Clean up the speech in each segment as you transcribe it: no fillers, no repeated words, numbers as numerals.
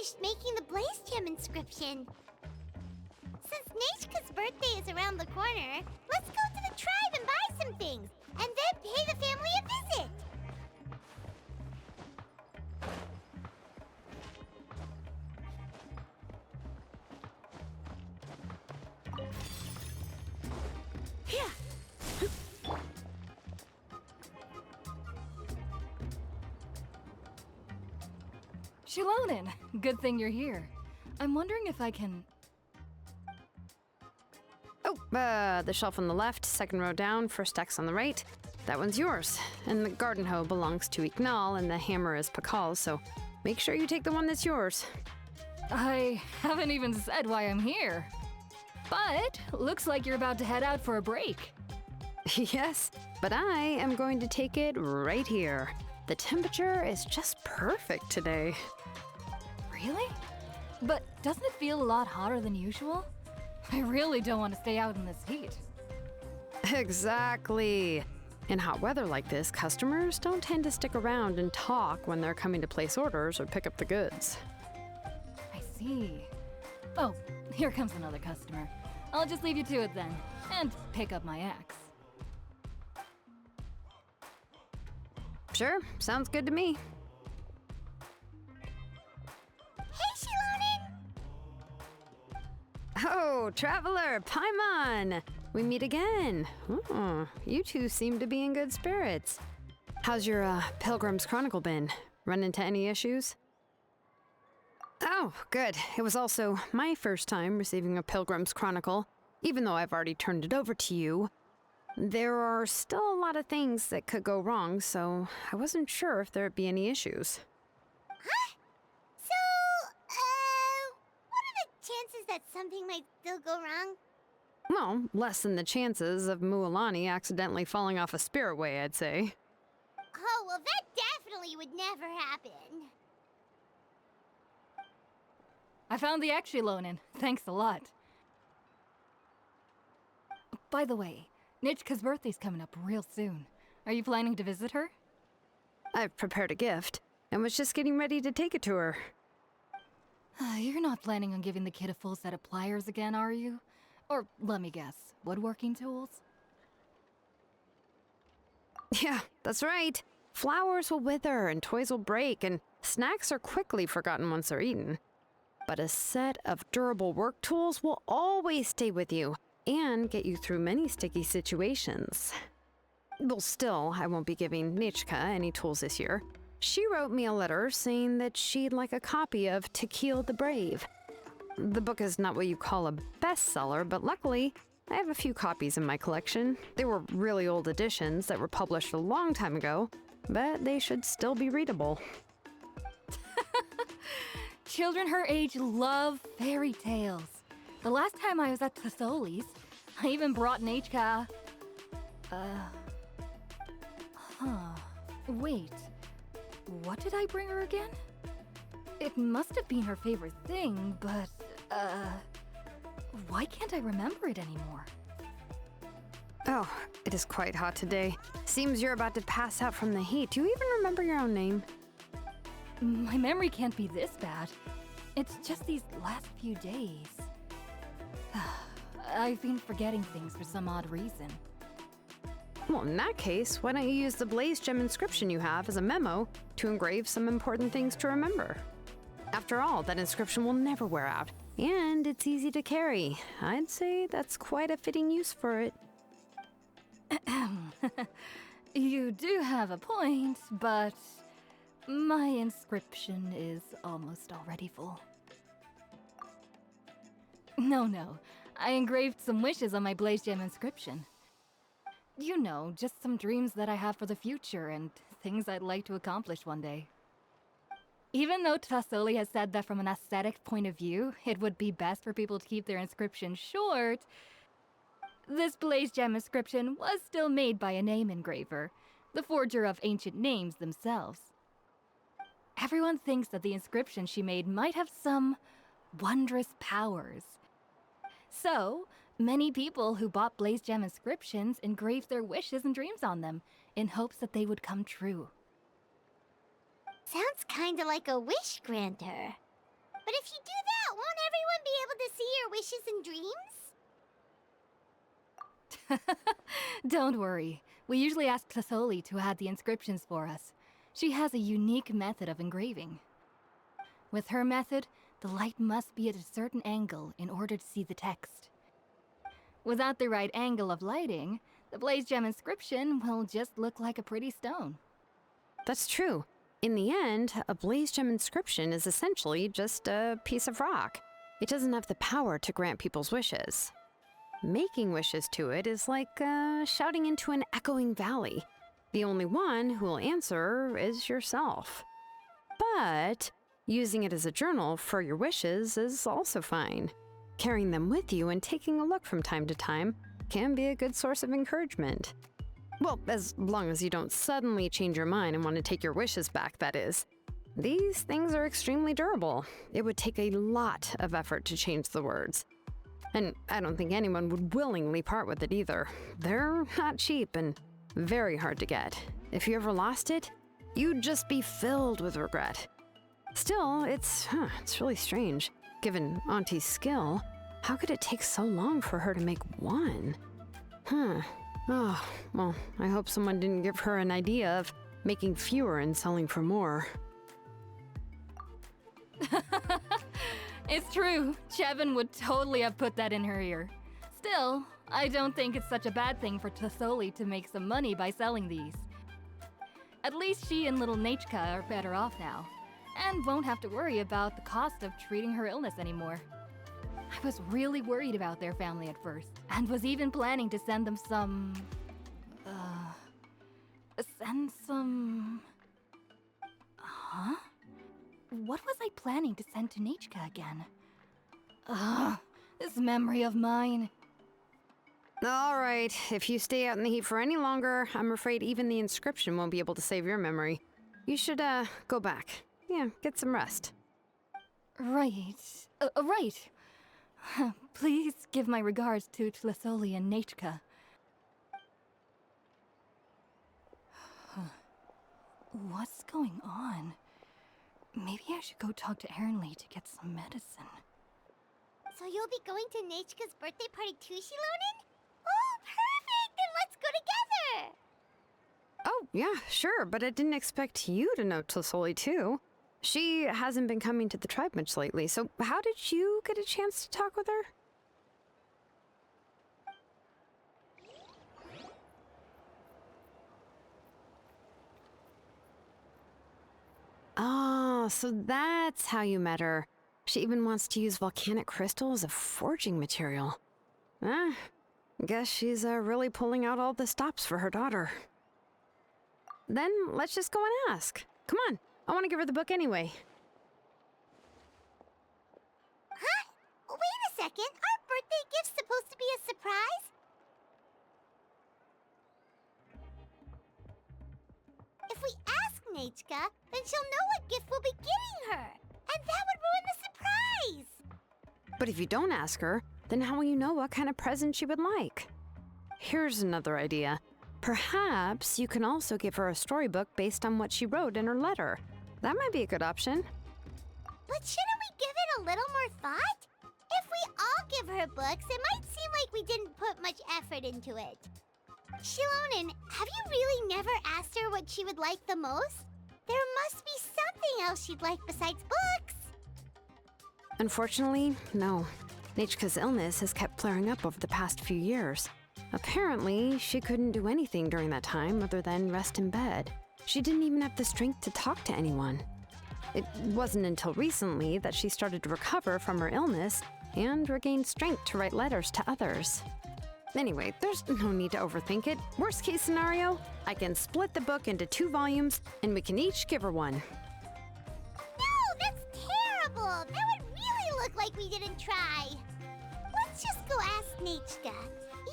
finished making the Blaze Gem inscription. Since Nechka's birthday is around the corner, let's go to the tribe and buy some things, and then pay the family a visit. Yeah. Shilonin, good thing you're here. I'm wondering if I can... Oh, the shelf on the left, second row down, first X on the right. That one's yours. And the garden hoe belongs to Ignal, and the hammer is Pakal's, so make sure you take the one that's yours. I haven't even said why I'm here. But looks like you're about to head out for a break. Yes, but I am going to take it right here. The temperature is just perfect today. Really? But doesn't it feel a lot hotter than usual? I really don't want to stay out in this heat. Exactly. In hot weather like this, customers don't tend to stick around and talk when they're coming to place orders or pick up the goods. I see. Oh, here comes another customer. I'll just leave you to it then, and pick up my axe. Sure, sounds good to me. Hey, Shilonin! Oh, Traveler, Paimon! We meet again. Oh, you two seem to be in good spirits. How's your Pilgrim's Chronicle been? Run into any issues? Oh, good. It was also my first time receiving a Pilgrim's Chronicle, even though I've already turned it over to you. There are still a lot of things that could go wrong, so I wasn't sure if there'd be any issues. Huh? So, what are the chances that something might still go wrong? Well, less than the chances of Mualani accidentally falling off a spirit way, I'd say. Oh, well, that definitely would never happen. I found the axe, Shilonin. Thanks a lot. By the way, Nitchka's birthday's coming up real soon. Are you planning to visit her? I've prepared a gift, and was just getting ready to take it to her. You're not planning on giving the kid a full set of pliers again, are you? Or, let me guess, woodworking tools? Yeah, that's right. Flowers will wither, and toys will break, and snacks are quickly forgotten once they're eaten. But a set of durable work tools will always stay with you, and get you through many sticky situations. Well, still, I won't be giving Nichka any tools this year. She wrote me a letter saying that she'd like a copy of Tequila the Brave. The book is not what you call a bestseller, but luckily, I have a few copies in my collection. They were really old editions that were published a long time ago, but they should still be readable. Children her age love fairy tales. The last time I was at Tasoli's, I even brought Nechka... Wait. What did I bring her again? It must have been her favorite thing, but, why can't I remember it anymore? Oh, it is quite hot today. Seems you're about to pass out from the heat. Do you even remember your own name? My memory can't be this bad. It's just these last few days. I've been forgetting things for some odd reason. Well, in that case, why don't you use the Blaze Gem inscription you have as a memo to engrave some important things to remember? After all, that inscription will never wear out, and it's easy to carry. I'd say that's quite a fitting use for it. You do have a point, but my inscription is almost already full. No, I engraved some wishes on my Blaze Gem inscription. You know, just some dreams that I have for the future and things I'd like to accomplish one day. Even though Tasoli has said that from an aesthetic point of view, it would be best for people to keep their inscription short, this Blaze Gem inscription was still made by a name engraver, the forger of ancient names themselves. Everyone thinks that the inscription she made might have some wondrous powers. So, many people who bought Blaze Gem inscriptions engraved their wishes and dreams on them, in hopes that they would come true. Sounds kinda like a wish granter. But if you do that, won't everyone be able to see your wishes and dreams? Don't worry. We usually ask Tlatholi to add the inscriptions for us. She has a unique method of engraving. With her method, the light must be at a certain angle in order to see the text. Without the right angle of lighting, the blaze gem inscription will just look like a pretty stone. That's true. In the end, a blaze gem inscription is essentially just a piece of rock. It doesn't have the power to grant people's wishes. Making wishes to it is like shouting into an echoing valley. The only one who will answer is yourself. But using it as a journal for your wishes is also fine. Carrying them with you and taking a look from time to time can be a good source of encouragement. Well, as long as you don't suddenly change your mind and want to take your wishes back, that is. These things are extremely durable. It would take a lot of effort to change the words. And I don't think anyone would willingly part with it either. They're not cheap and very hard to get. If you ever lost it, you'd just be filled with regret. Still, it's really strange. Given Auntie's skill, how could it take so long for her to make one? Oh, well, I hope someone didn't give her an idea of making fewer and selling for more. It's true. Chevin would totally have put that in her ear. Still, I don't think it's such a bad thing for Tlatholi to make some money by selling these. At least she and little Nachka are better off now, and won't have to worry about the cost of treating her illness anymore. I was really worried about their family at first, and was even planning to send them some... Huh? What was I planning to send to Nachka again? This memory of mine. All right, if you stay out in the heat for any longer, I'm afraid even the inscription won't be able to save your memory. You should, go back. Yeah, get some rest. Right. Right. Please give my regards to Tlatholi and Nachka. What's going on? Maybe I should go talk to Ernly to get some medicine. So you'll be going to Nachka's birthday party too, Shilonen? Oh, perfect! Then let's go together! Oh, yeah, sure, but I didn't expect you to know Tlatholi too. She hasn't been coming to the tribe much lately, so how did you get a chance to talk with her? Oh, so that's how you met her. She even wants to use volcanic crystal as a forging material. Guess she's really pulling out all the stops for her daughter. Then let's just go and ask. Come on, I want to give her the book anyway. Huh? Wait a second, aren't birthday gifts supposed to be a surprise? If we ask Nachka, then she'll know what gift we'll be getting her. And that would ruin the surprise! But if you don't ask her, then how will you know what kind of present she would like? Here's another idea. Perhaps you can also give her a storybook based on what she wrote in her letter. That might be a good option. But shouldn't we give it a little more thought? If we all give her books, it might seem like we didn't put much effort into it. Shilonen, have you really never asked her what she would like the most? There must be something else she'd like besides books. Unfortunately, no. Nachka's illness has kept flaring up over the past few years. Apparently, she couldn't do anything during that time other than rest in bed. She didn't even have the strength to talk to anyone. It wasn't until recently that she started to recover from her illness and regained strength to write letters to others. Anyway, there's no need to overthink it. Worst case scenario, I can split the book into 2 volumes and we can each give her one. No, that's terrible! That would really look like we didn't try. Let's just go ask Nachka.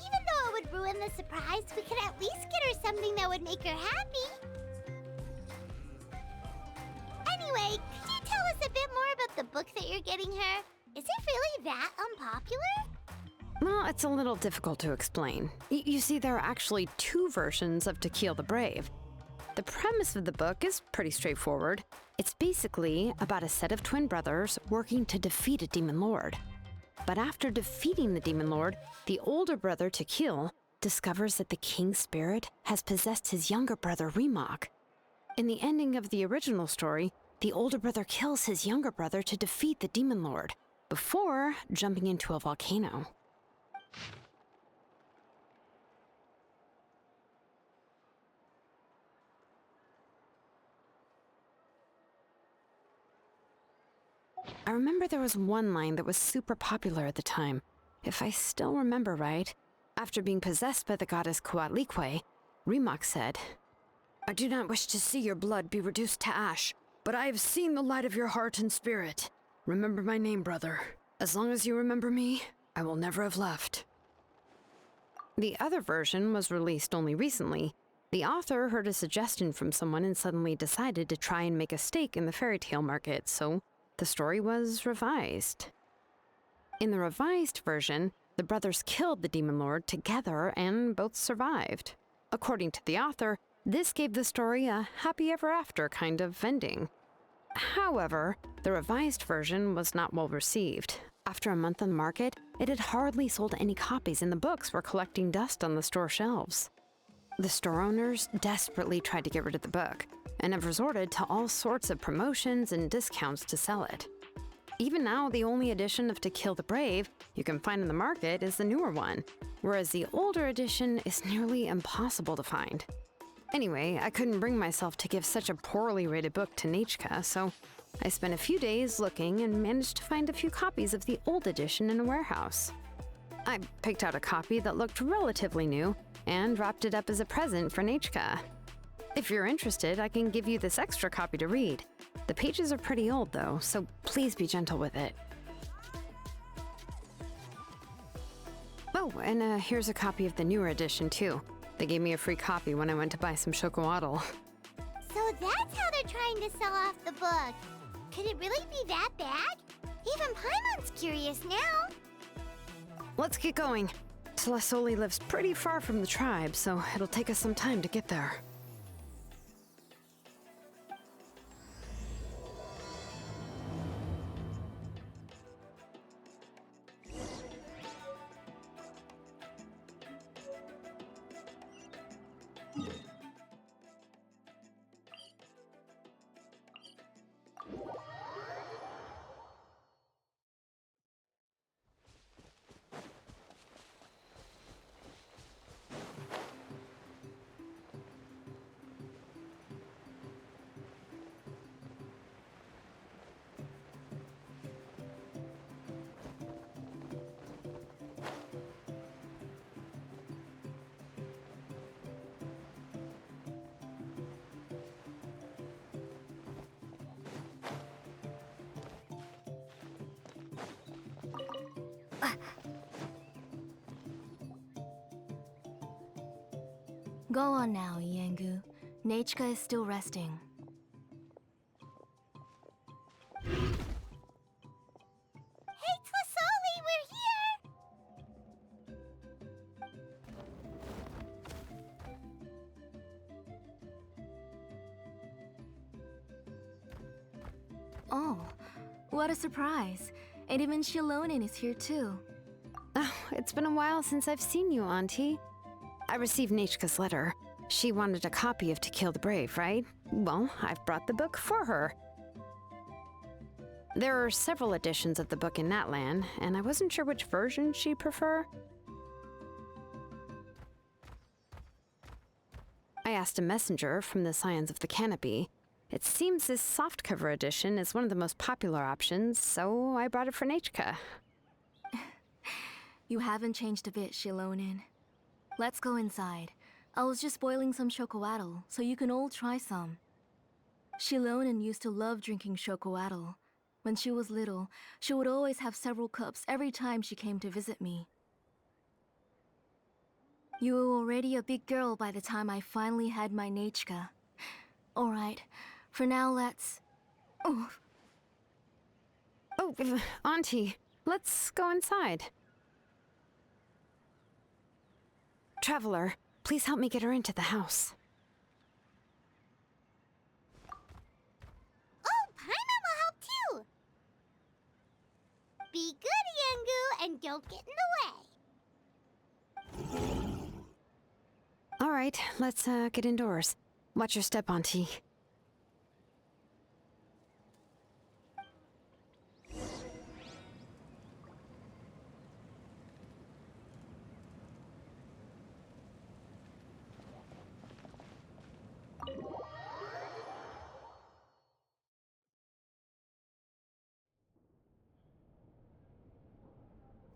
Even though it would ruin the surprise, we could at least get her something that would make her happy. Anyway, could you tell us a bit more about the book that you're getting her? Is it really that unpopular? Well, it's a little difficult to explain. You see, there are actually 2 versions of To Kill the Brave. The premise of the book is pretty straightforward. It's basically about a set of twin brothers working to defeat a demon lord. But after defeating the demon lord, the older brother, Tequil, discovers that the king's spirit has possessed his younger brother, Remok. In the ending of the original story, the older brother kills his younger brother to defeat the demon lord, before jumping into a volcano. I remember there was one line that was super popular at the time. If I still remember right, after being possessed by the goddess Coatlicue, Remok said, "I do not wish to see your blood be reduced to ash, but I have seen the light of your heart and spirit. Remember my name, brother. As long as you remember me, I will never have left." The other version was released only recently. The author heard a suggestion from someone and suddenly decided to try and make a stake in the fairy tale market, so the story was revised. In the revised version, the brothers killed the demon lord together and both survived. According to the author, this gave the story a happy ever after kind of ending. However, the revised version was not well received. After a month on the market, it had hardly sold any copies and the books were collecting dust on the store shelves. The store owners desperately tried to get rid of the book, and have resorted to all sorts of promotions and discounts to sell it. Even now, the only edition of To Kill the Brave you can find in the market is the newer one, whereas the older edition is nearly impossible to find. Anyway, I couldn't bring myself to give such a poorly rated book to NANATZCAYAN, so I spent a few days looking and managed to find a few copies of the old edition in a warehouse. I picked out a copy that looked relatively new and wrapped it up as a present for NANATZCAYAN. If you're interested, I can give you this extra copy to read. The pages are pretty old though, so please be gentle with it. Oh, and here's a copy of the newer edition too. They gave me a free copy when I went to buy some chocolatl. So that's how they're trying to sell off the book. Could it really be that bad? Even Paimon's curious now. Let's get going. Telesoli lives pretty far from the tribe, so it'll take us some time to get there. Go on now, Yengu. NANATZCAYAN is still resting. Hey, Telesoli, we're here! Oh, what a surprise. And even Shilonin is here too. Oh, it's been a while since I've seen you, Auntie. I received NANATZCAYAN's letter. She wanted a copy of To Kill the Brave, right? Well, I've brought the book for her. There are several editions of the book in Natlan, and I wasn't sure which version she'd prefer. I asked a messenger from the Scions of the Canopy. It seems this softcover edition is one of the most popular options, so I brought it for NANATZCAYAN. You haven't changed a bit, Shilonin. Let's go inside. I was just boiling some chocolatl, so you can all try some. Shilonin used to love drinking chocolatl. When she was little, she would always have several cups every time she came to visit me. You were already a big girl by the time I finally had my NANATZCAYAN. Alright, for now let's... Oh, Auntie, let's go inside. Traveler, please help me get her into the house. Be good, Yangu, and don't get in the way. All right, let's get indoors. Watch your step, Auntie.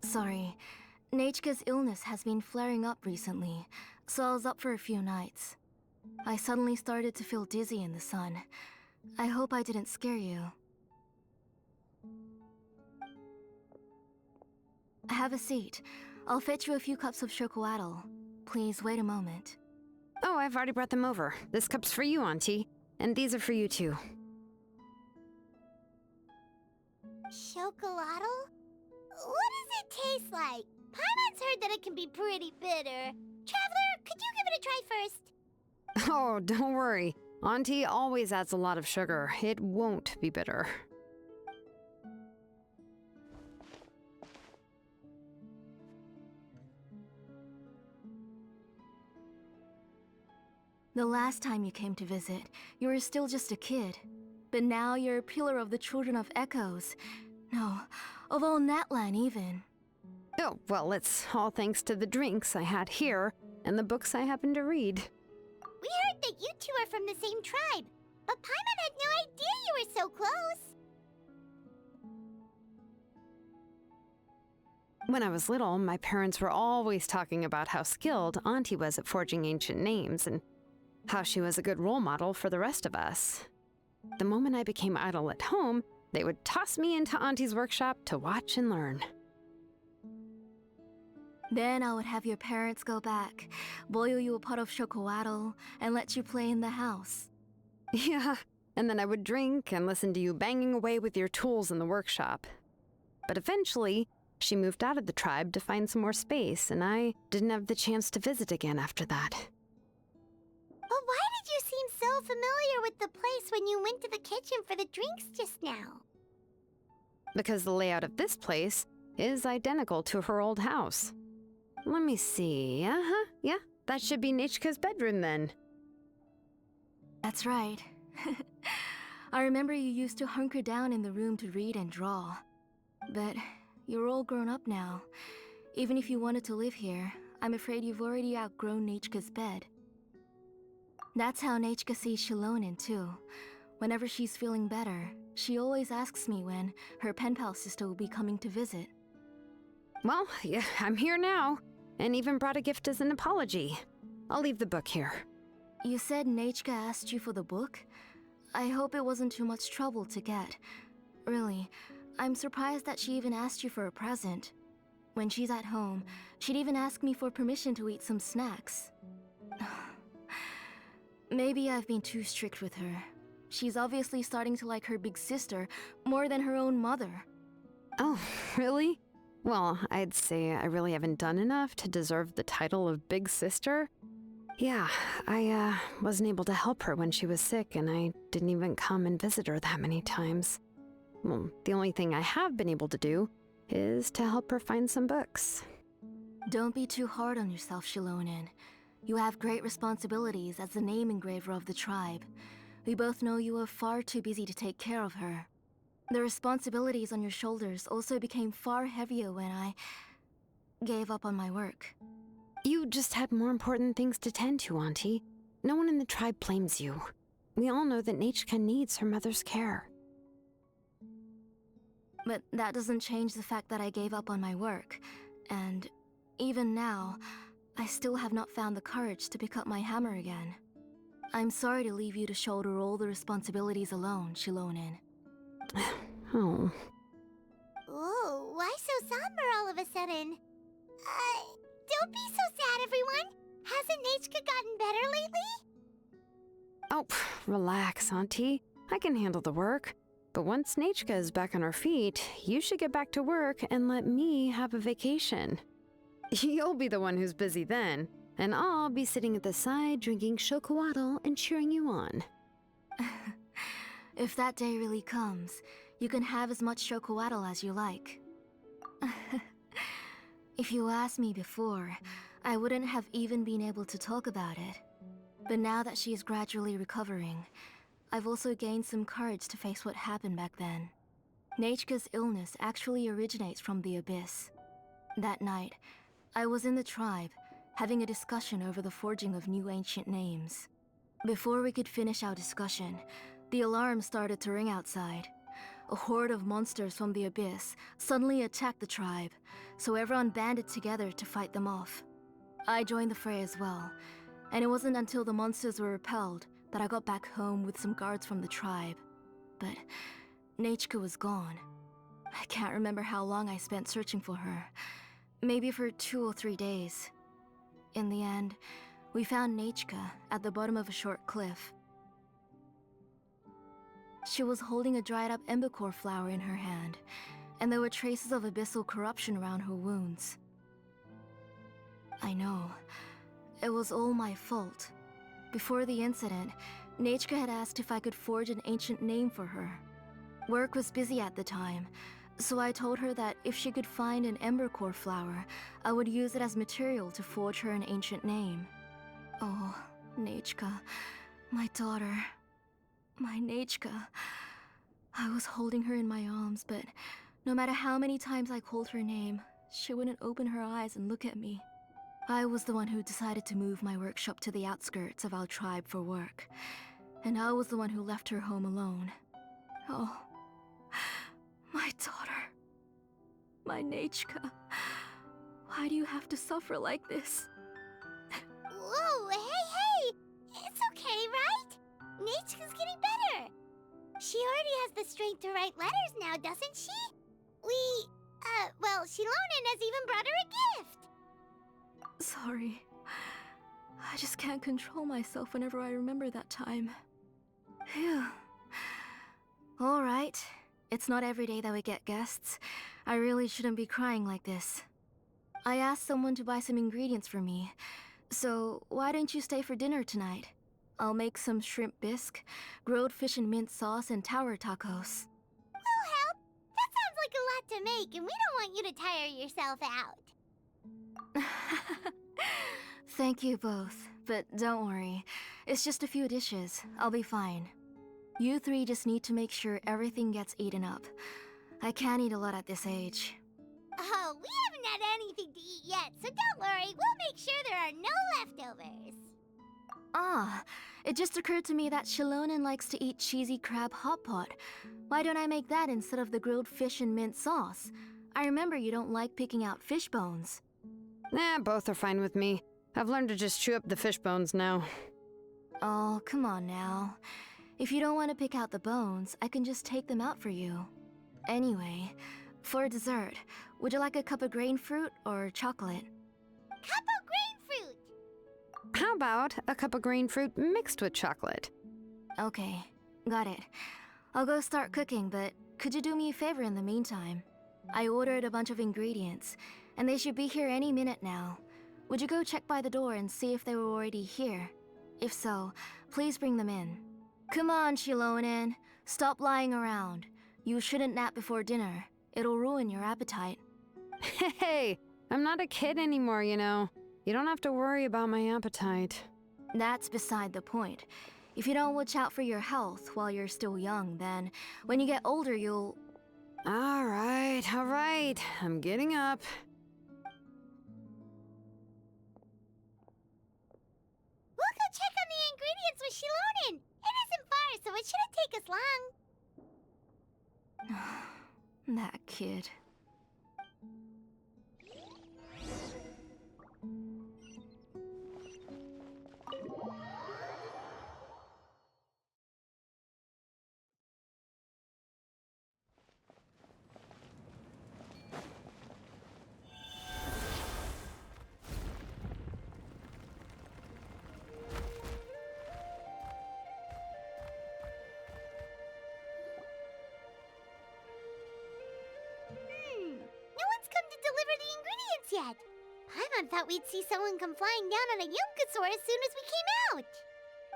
Sorry. Nachika's illness has been flaring up recently, so I was up for a few nights. I suddenly started to feel dizzy in the sun. I hope I didn't scare you. Have a seat. I'll fetch you a few cups of chocolatl. Please wait a moment. Oh, I've already brought them over. This cup's for you, Auntie. And these are for you, too. Chocolatl? What does it taste like? Paimon's heard that it can be pretty bitter. Traveler, could you give it a try first? Oh, don't worry. Auntie always adds a lot of sugar. It won't be bitter. The last time you came to visit, you were still just a kid. But now you're a pillar of the Children of Echoes. No, of all Natlan even. Oh, well, it's all thanks to the drinks I had here and the books I happen to read. We heard that you two are from the same tribe, but Paimon had no idea you were so close. When I was little, my parents were always talking about how skilled Auntie was at forging ancient names and how she was a good role model for the rest of us. The moment I became idle at home, they would toss me into Auntie's workshop to watch and learn. Then I would have your parents go back, boil you a pot of chocolatl, and let you play in the house. Yeah, and then I would drink and listen to you banging away with your tools in the workshop. But eventually, she moved out of the tribe to find some more space, and I didn't have the chance to visit again after that. But why did you seem so familiar with the place when you went to the kitchen for the drinks just now? Because the layout of this place is identical to her old house. Let me see. Yeah, that should be Nachika's bedroom then. That's right. I remember you used to hunker down in the room to read and draw. But you're all grown up now. Even if you wanted to live here, I'm afraid you've already outgrown Nachika's bed. That's how Nachika sees Shilonen too. Whenever she's feeling better, she always asks me when her pen pal sister will be coming to visit. Well, yeah, I'm here now, and even brought a gift as an apology. I'll leave the book here. You said Nachika asked you for the book? I hope it wasn't too much trouble to get. Really, I'm surprised that she even asked you for a present. When she's at home, she'd even ask me for permission to eat some snacks. Maybe I've been too strict with her. She's obviously starting to like her big sister more than her own mother. Oh, really? Well, I'd say I really haven't done enough to deserve the title of Big Sister. Yeah, I wasn't able to help her when she was sick, and I didn't even come and visit her that many times. Well, the only thing I have been able to do is to help her find some books. Don't be too hard on yourself, Shilonen. You have great responsibilities as the name engraver of the tribe. We both know you are far too busy to take care of her. The responsibilities on your shoulders also became far heavier when I gave up on my work. You just had more important things to tend to, Auntie. No one in the tribe blames you. We all know that Nachika needs her mother's care. But that doesn't change the fact that I gave up on my work. And even now, I still have not found the courage to pick up my hammer again. I'm sorry to leave you to shoulder all the responsibilities alone, Shilonen. Oh. Ooh, why so somber all of a sudden? Don't be so sad, everyone. Hasn't Nachika gotten better lately? Oh, relax, Auntie. I can handle the work. But once Nachika is back on her feet, you should get back to work and let me have a vacation. You'll be the one who's busy then, and I'll be sitting at the side drinking chocolatl and cheering you on. If that day really comes, you can have as much chocolatl as you like. If you asked me before, I wouldn't have even been able to talk about it. But now that she is gradually recovering, I've also gained some courage to face what happened back then. NANATZCAYA's illness actually originates from the Abyss. That night, I was in the tribe, having a discussion over the forging of new ancient names. Before we could finish our discussion, the alarm started to ring outside. A horde of monsters from the Abyss suddenly attacked the tribe, so everyone banded together to fight them off. I joined the fray as well, and it wasn't until the monsters were repelled that I got back home with some guards from the tribe. But NANATZCAYA was gone. I can't remember how long I spent searching for her. Maybe for 2 or 3 days. In the end, we found NANATZCAYA at the bottom of a short cliff. She was holding a dried-up embercore flower in her hand, and there were traces of abyssal corruption around her wounds. I know. It was all my fault. Before the incident, NANATZCAYA had asked if I could forge an ancient name for her. Work was busy at the time, so I told her that if she could find an embercore flower, I would use it as material to forge her an ancient name. Oh, NANATZCAYA, my daughter. My NANATZCAYA. I was holding her in my arms, but no matter how many times I called her name, she wouldn't open her eyes and look at me. I was the one who decided to move my workshop to the outskirts of our tribe for work, and I was the one who left her home alone. Oh, my daughter. My NANATZCAYA. Why do you have to suffer like this? Whoa, hey! It's okay, right? NANATZCAYA's getting better. She already has the strength to write letters now, doesn't she? Well, Shilonen has even brought her a gift. Sorry. I just can't control myself whenever I remember that time. Phew. Alright. It's not every day that we get guests. I really shouldn't be crying like this. I asked someone to buy some ingredients for me. So, why don't you stay for dinner tonight? I'll make some shrimp bisque, grilled fish and mint sauce, and tower tacos. We'll help. That sounds like a lot to make, and we don't want you to tire yourself out. Thank you both, but don't worry. It's just a few dishes. I'll be fine. You three just need to make sure everything gets eaten up. I can't eat a lot at this age. Oh, we haven't had anything to eat yet, so don't worry. We'll make sure there are no leftovers. Ah, it just occurred to me that Shilonen likes to eat cheesy crab hot pot. Why don't I make that instead of the grilled fish and mint sauce? I remember you don't like picking out fish bones. Both are fine with me. I've learned to just chew up the fish bones now. Oh, come on now. If you don't want to pick out the bones, I can just take them out for you. Anyway, for dessert, would you like a cup of grain fruit or chocolate? Cup of grain fruit. How about a cup of green fruit mixed with chocolate? Okay, got it. I'll go start cooking, but could you do me a favor in the meantime? I ordered a bunch of ingredients, and they should be here any minute now. Would you go check by the door and see if they were already here? If so, please bring them in. Come on, Shilonen. Stop lying around. You shouldn't nap before dinner. It'll ruin your appetite. Hey, I'm not a kid anymore, you know. You don't have to worry about my appetite. That's beside the point. If you don't watch out for your health while you're still young, then when you get older, you'll... All right. I'm getting up. We'll go check on the ingredients with Shilonen. It isn't far, so it shouldn't take us long. That kid. No one's come to deliver the ingredients yet. Paimon thought we'd see someone come flying down on a Yunkasaur as soon as we came out.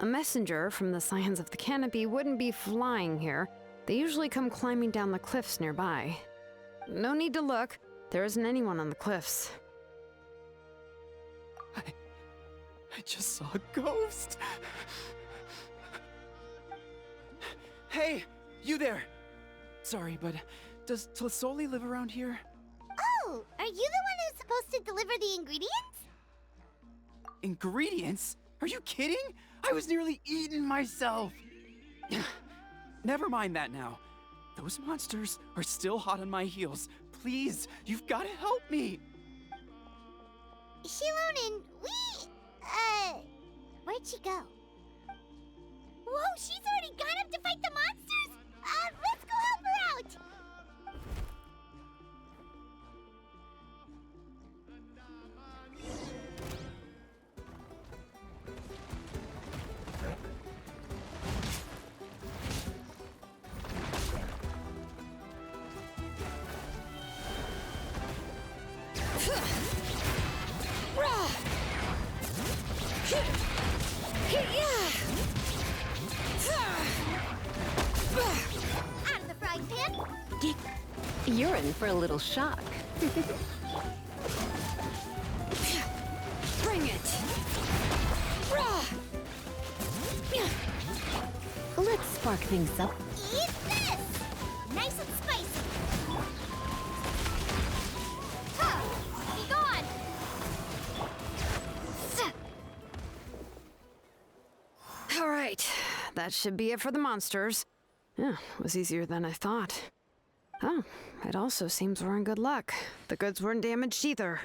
A messenger from the Scions of the Canopy wouldn't be flying here. They usually come climbing down the cliffs nearby. No need to look. There isn't anyone on the cliffs. I just saw a ghost. Hey, you there! Sorry, but does Tlisoli live around here? Oh, are you the one who's supposed to deliver the ingredients? Ingredients? Are you kidding? I was nearly eating myself. Never mind that now. Those monsters are still hot on my heels. Please, you've got to help me. Shilonen, where'd she go? Whoa, she's already gone up to fight the monsters! Let's go help her out! Out of the frying pan! You're in for a little shock. Bring it! Let's spark things up. Eat this! Nice and spicy! Be gone! All right, that should be it for the monsters. Yeah, was easier than I thought. Oh, it also seems we're in good luck. The goods weren't damaged either.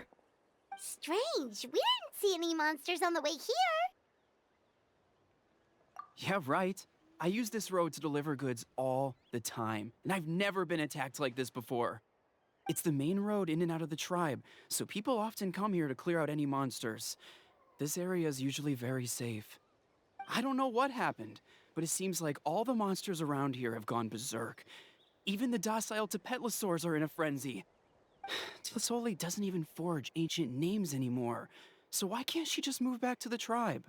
Strange, we didn't see any monsters on the way here. Yeah, right. I use this road to deliver goods all the time, and I've never been attacked like this before. It's the main road in and out of the tribe, so people often come here to clear out any monsters. This area is usually very safe. I don't know what happened, but it seems like all the monsters around here have gone berserk. Even the docile Tepetlosaurs are in a frenzy. Tlisoli doesn't even forge ancient names anymore, so why can't she just move back to the tribe?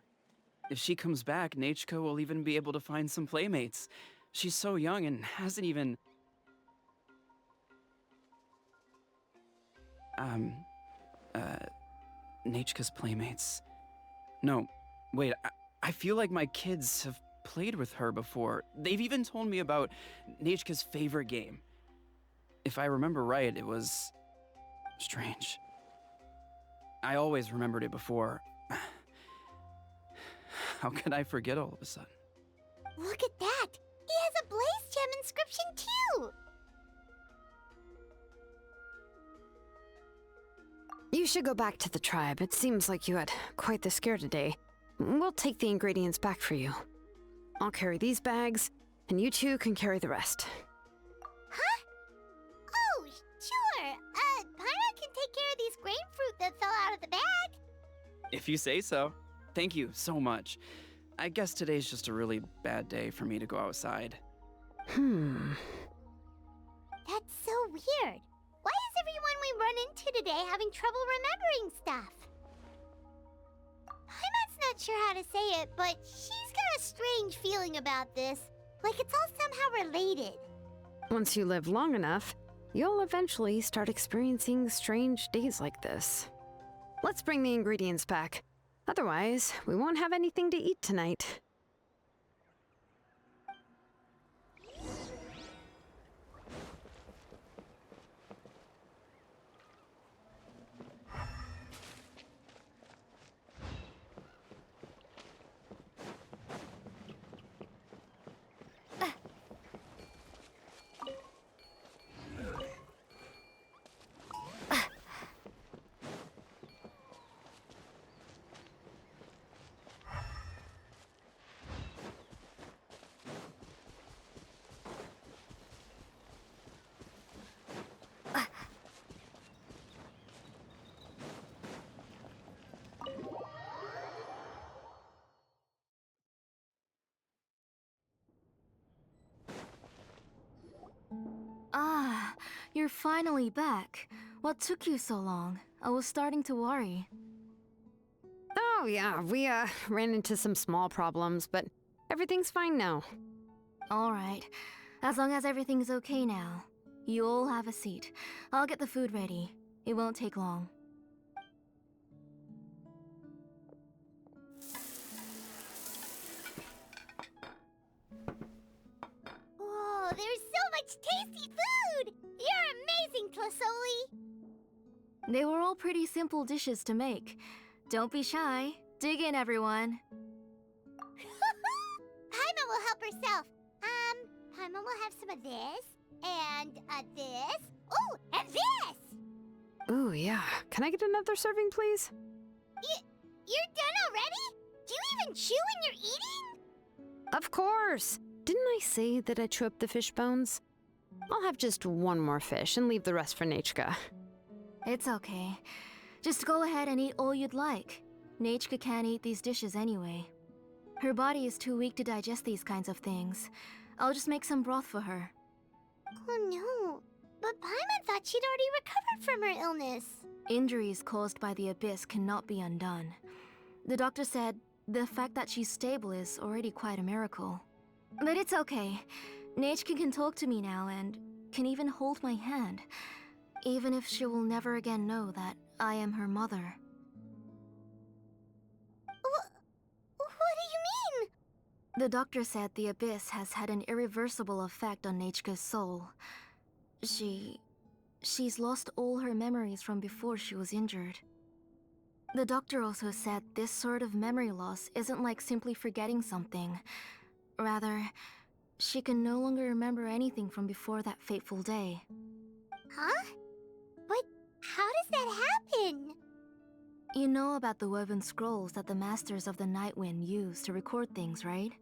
If she comes back, NANATZCAYAN will even be able to find some playmates. She's so young and hasn't even... NANATZCAYAN's playmates. No, wait, I feel like my kids have played with her before. They've even told me about NANATZCAYAN's favorite game. If I remember right, it was... strange. I always remembered it before. How could I forget all of a sudden? Look at that! He has a Blaze Gem inscription too! You should go back to the tribe. It seems like you had quite the scare today. We'll take the ingredients back for you. I'll carry these bags, and you two can carry the rest. Huh? Oh, sure. Paimon can take care of these grapefruit that fell out of the bag. If you say so. Thank you so much. I guess today's just a really bad day for me to go outside. That's so weird. Why is everyone we run into today having trouble remembering stuff? Paimon's not sure how to say it, but she's got a strange feeling about this. Like it's all somehow related. Once you live long enough, you'll eventually start experiencing strange days like this. Let's bring the ingredients back. Otherwise, we won't have anything to eat tonight. Ah, you're finally back. What took you so long? I was starting to worry. Oh yeah, we ran into some small problems, but everything's fine now. All right. As long as everything's okay now. You all have a seat. I'll get the food ready. It won't take long. Whoa, there's so much tasty food! You're amazing, Tlasoli! They were all pretty simple dishes to make. Don't be shy. Dig in, everyone. Paimon will help herself. Paimon will have some of this, and this. Oh, and this! Ooh, yeah. Can I get another serving, please? You're done already? Do you even chew when you're eating? Of course! Didn't I say that I chew up the fish bones? I'll have just one more fish and leave the rest for Nachka. It's okay. Just go ahead and eat all you'd like. Nachka can't eat these dishes anyway. Her body is too weak to digest these kinds of things. I'll just make some broth for her. Oh no, but Paimon thought she'd already recovered from her illness. Injuries caused by the Abyss cannot be undone. The doctor said the fact that she's stable is already quite a miracle. But it's okay. Nachka can talk to me now and can even hold my hand, even if she will never again know that I am her mother. What do you mean? The doctor said the Abyss has had an irreversible effect on Nachka's soul. She's lost all her memories from before she was injured. The doctor also said this sort of memory loss isn't like simply forgetting something. Rather, she can no longer remember anything from before that fateful day. Huh? But how does that happen? You know about the woven scrolls that the Masters of the Night Wind use to record things, right?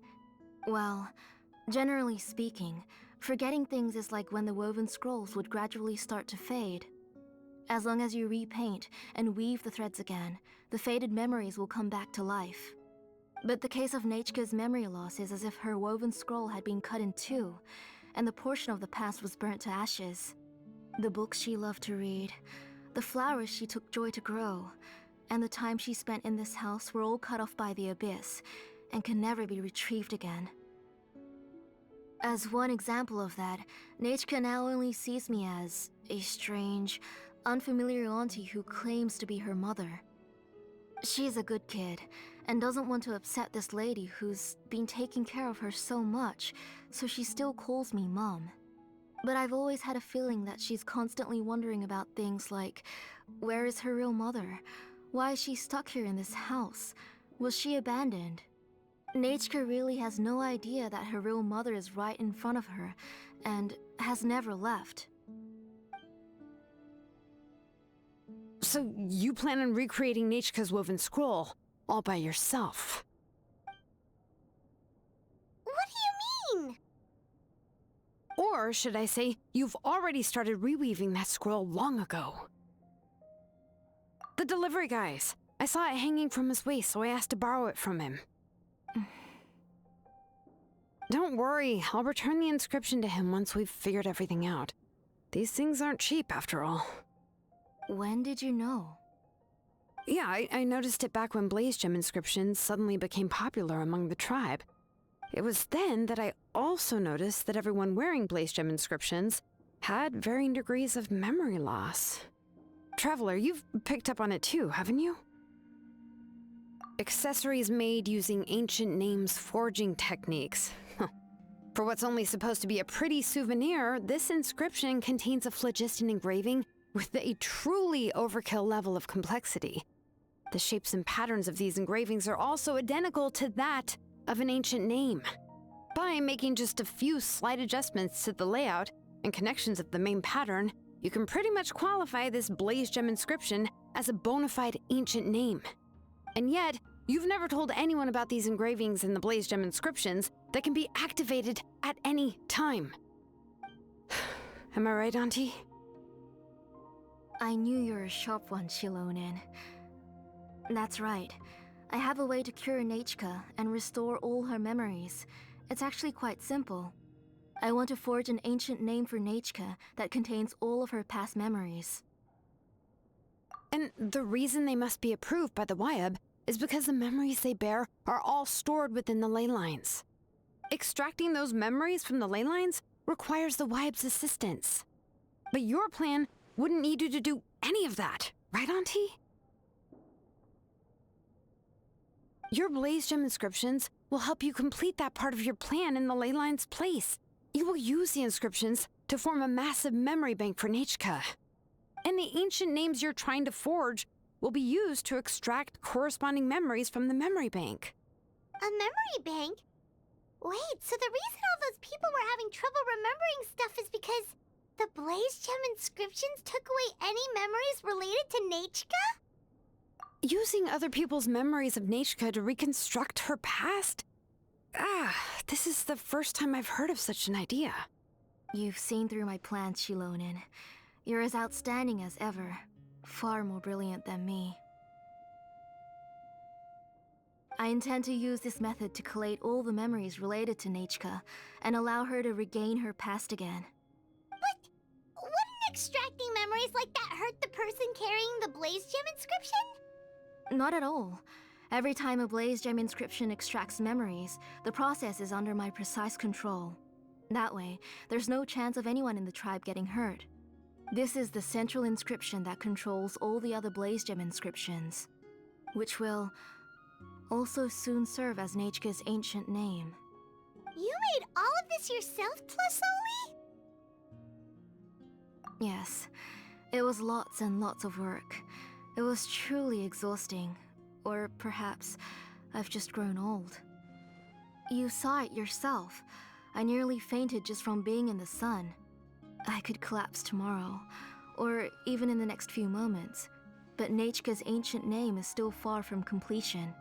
Well, generally speaking, forgetting things is like when the woven scrolls would gradually start to fade. As long as you repaint and weave the threads again, the faded memories will come back to life. But the case of Nachka's memory loss is as if her woven scroll had been cut in two, and the portion of the past was burnt to ashes. The books she loved to read, the flowers she took joy to grow, and the time she spent in this house were all cut off by the Abyss, and can never be retrieved again. As one example of that, Nachka now only sees me as a strange, unfamiliar auntie who claims to be her mother. She's a good kid, and doesn't want to upset this lady who's been taking care of her so much, so she still calls me Mom. But I've always had a feeling that she's constantly wondering about things like, where is her real mother? Why is she stuck here in this house? Was she abandoned? Nachka really has no idea that her real mother is right in front of her, and has never left. So you plan on recreating Nachka's woven scroll all by yourself? What do you mean? Or should I say, you've already started reweaving that scroll long ago? The delivery guys. I saw it hanging from his waist, so I asked to borrow it from him. Don't worry, I'll return the inscription to him once we've figured everything out. These things aren't cheap, after all. When did you know? Yeah, I noticed it back when Blaze Gem inscriptions suddenly became popular among the tribe. It was then that I also noticed that everyone wearing Blaze Gem inscriptions had varying degrees of memory loss. Traveler, you've picked up on it too, haven't you? Accessories made using ancient names forging techniques. For what's only supposed to be a pretty souvenir, this inscription contains a phlogiston engraving with a truly overkill level of complexity. The shapes and patterns of these engravings are also identical to that of an ancient name. By making just a few slight adjustments to the layout and connections of the main pattern, you can pretty much qualify this Blaze Gem inscription as a bona fide ancient name. And yet, you've never told anyone about these engravings in the Blaze Gem inscriptions that can be activated at any time. Am I right, Auntie? I knew you were a sharp one, Shilonen. That's right. I have a way to cure Nachka and restore all her memories. It's actually quite simple. I want to forge an ancient name for Nachka that contains all of her past memories. And the reason they must be approved by the Wyab is because the memories they bear are all stored within the ley lines. Extracting those memories from the ley lines requires the Wyab's assistance. But your plan wouldn't need you to do any of that. Right, Auntie? Your Blaze Gem inscriptions will help you complete that part of your plan in the ley line's place. You will use the inscriptions to form a massive memory bank for Nachka. And the ancient names you're trying to forge will be used to extract corresponding memories from the memory bank. A memory bank? Wait, so the reason all those people were having trouble remembering stuff is because the Blaze Gem inscriptions took away any memories related to Nachka? Using other people's memories of Nachka to reconstruct her past? This is the first time I've heard of such an idea. You've seen through my plans, Shilonen. You're as outstanding as ever. Far more brilliant than me. I intend to use this method to collate all the memories related to Nachka and allow her to regain her past again. But wouldn't extracting memories like that hurt the person carrying the Blaze Gem inscription? Not at all. Every time a Blaze Gem inscription extracts memories, the process is under my precise control. That way, there's no chance of anyone in the tribe getting hurt. This is the central inscription that controls all the other Blaze Gem inscriptions, which will also soon serve as Nachka's ancient name. You made all of this yourself, Tlusoli? Yes, it was lots and lots of work. It was truly exhausting. Or perhaps I've just grown old. You saw it yourself. I nearly fainted just from being in the sun. I could collapse tomorrow, or even in the next few moments. But Nachka's ancient name is still far from completion.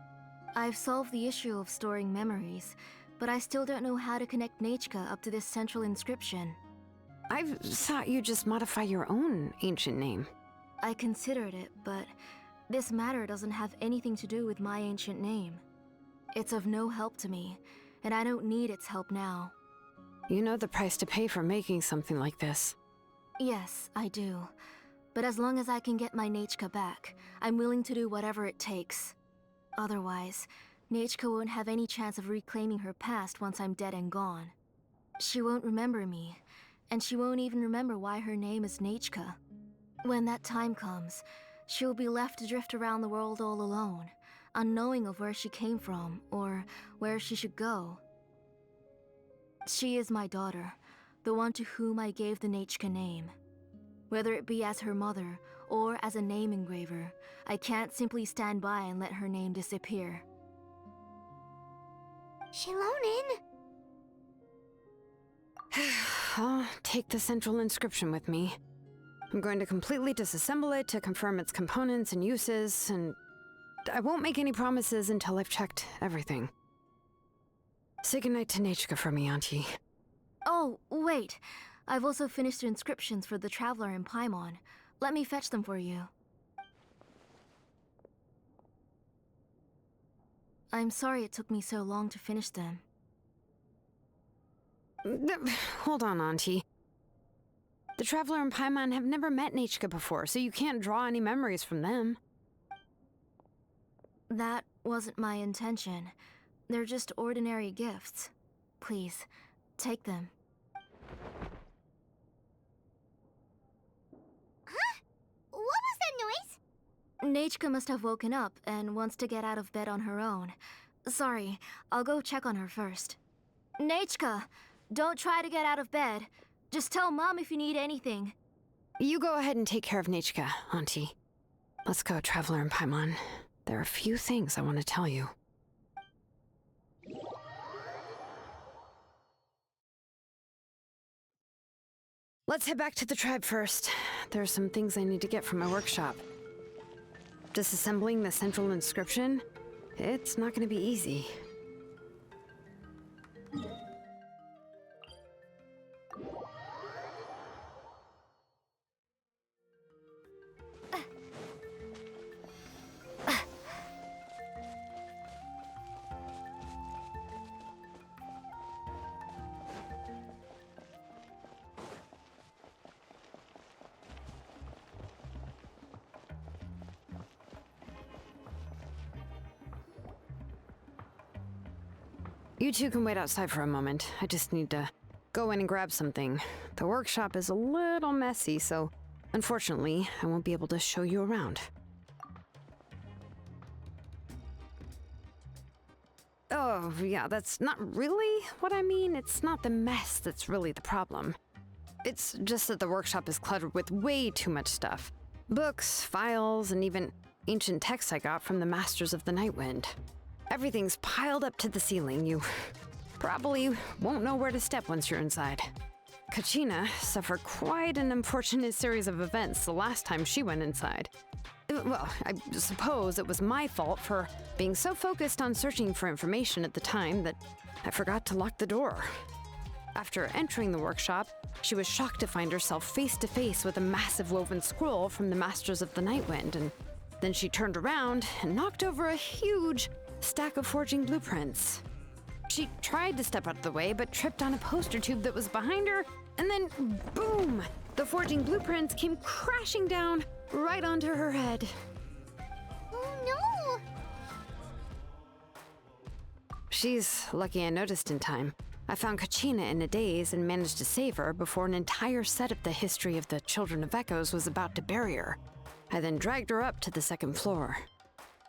I've solved the issue of storing memories, but I still don't know how to connect Nachka up to this central inscription. I thought you just modify your own ancient name. I considered it, but this matter doesn't have anything to do with my ancient name. It's of no help to me, and I don't need its help now. You know the price to pay for making something like this. Yes, I do. But as long as I can get my Nachka back, I'm willing to do whatever it takes. Otherwise, Nachka won't have any chance of reclaiming her past once I'm dead and gone. She won't remember me, and she won't even remember why her name is Nachka. When that time comes, she'll be left to drift around the world all alone, unknowing of where she came from or where she should go. She is my daughter, the one to whom I gave the Nachka name. Whether it be as her mother or as a name engraver, I can't simply stand by and let her name disappear. Shilonen? I'll take the central inscription with me. I'm going to completely disassemble it to confirm its components and uses, and I won't make any promises until I've checked everything. Say goodnight to Nachka for me, Auntie. Oh, wait. I've also finished the inscriptions for the Traveler in Paimon. Let me fetch them for you. I'm sorry it took me so long to finish them. Hold on, Auntie. The Traveler and Paimon have never met Nachka before, so you can't draw any memories from them. That wasn't my intention. They're just ordinary gifts. Please, take them. Huh? What was that noise? Nachka must have woken up and wants to get out of bed on her own. Sorry, I'll go check on her first. Nachka, don't try to get out of bed. Just tell Mom if you need anything. You go ahead and take care of Nachka, Auntie. Let's go, Traveler and Paimon. There are a few things I want to tell you. Let's head back to the tribe first. There are some things I need to get from my workshop. Disassembling the central inscription? It's not going to be easy. You two can wait outside for a moment. I just need to go in and grab something. The workshop is a little messy, so Unfortunately, I won't be able to show you around. Oh, yeah, that's not really what I mean. It's not the mess that's really the problem. It's just that the workshop is cluttered with way too much stuff. Books, files, and even ancient texts I got from the Masters of the Nightwind. Everything's piled up to the ceiling. You probably won't know where to step once you're inside. Kachina suffered quite an unfortunate series of events the last time she went inside. Well, I suppose it was my fault for being so focused on searching for information at the time that I forgot to lock the door. After entering the workshop, she was shocked to find herself face to face with a massive woven scroll from the Masters of the Nightwind, and then she turned around and knocked over a huge stack of forging blueprints. She tried to step out of the way, but tripped on a poster tube that was behind her, and then boom! The forging blueprints came crashing down right onto her head. Oh no! She's lucky I noticed in time. I found Kachina in a daze and managed to save her before an entire set of the history of the Children of Echoes was about to bury her. I then dragged her up to the second floor.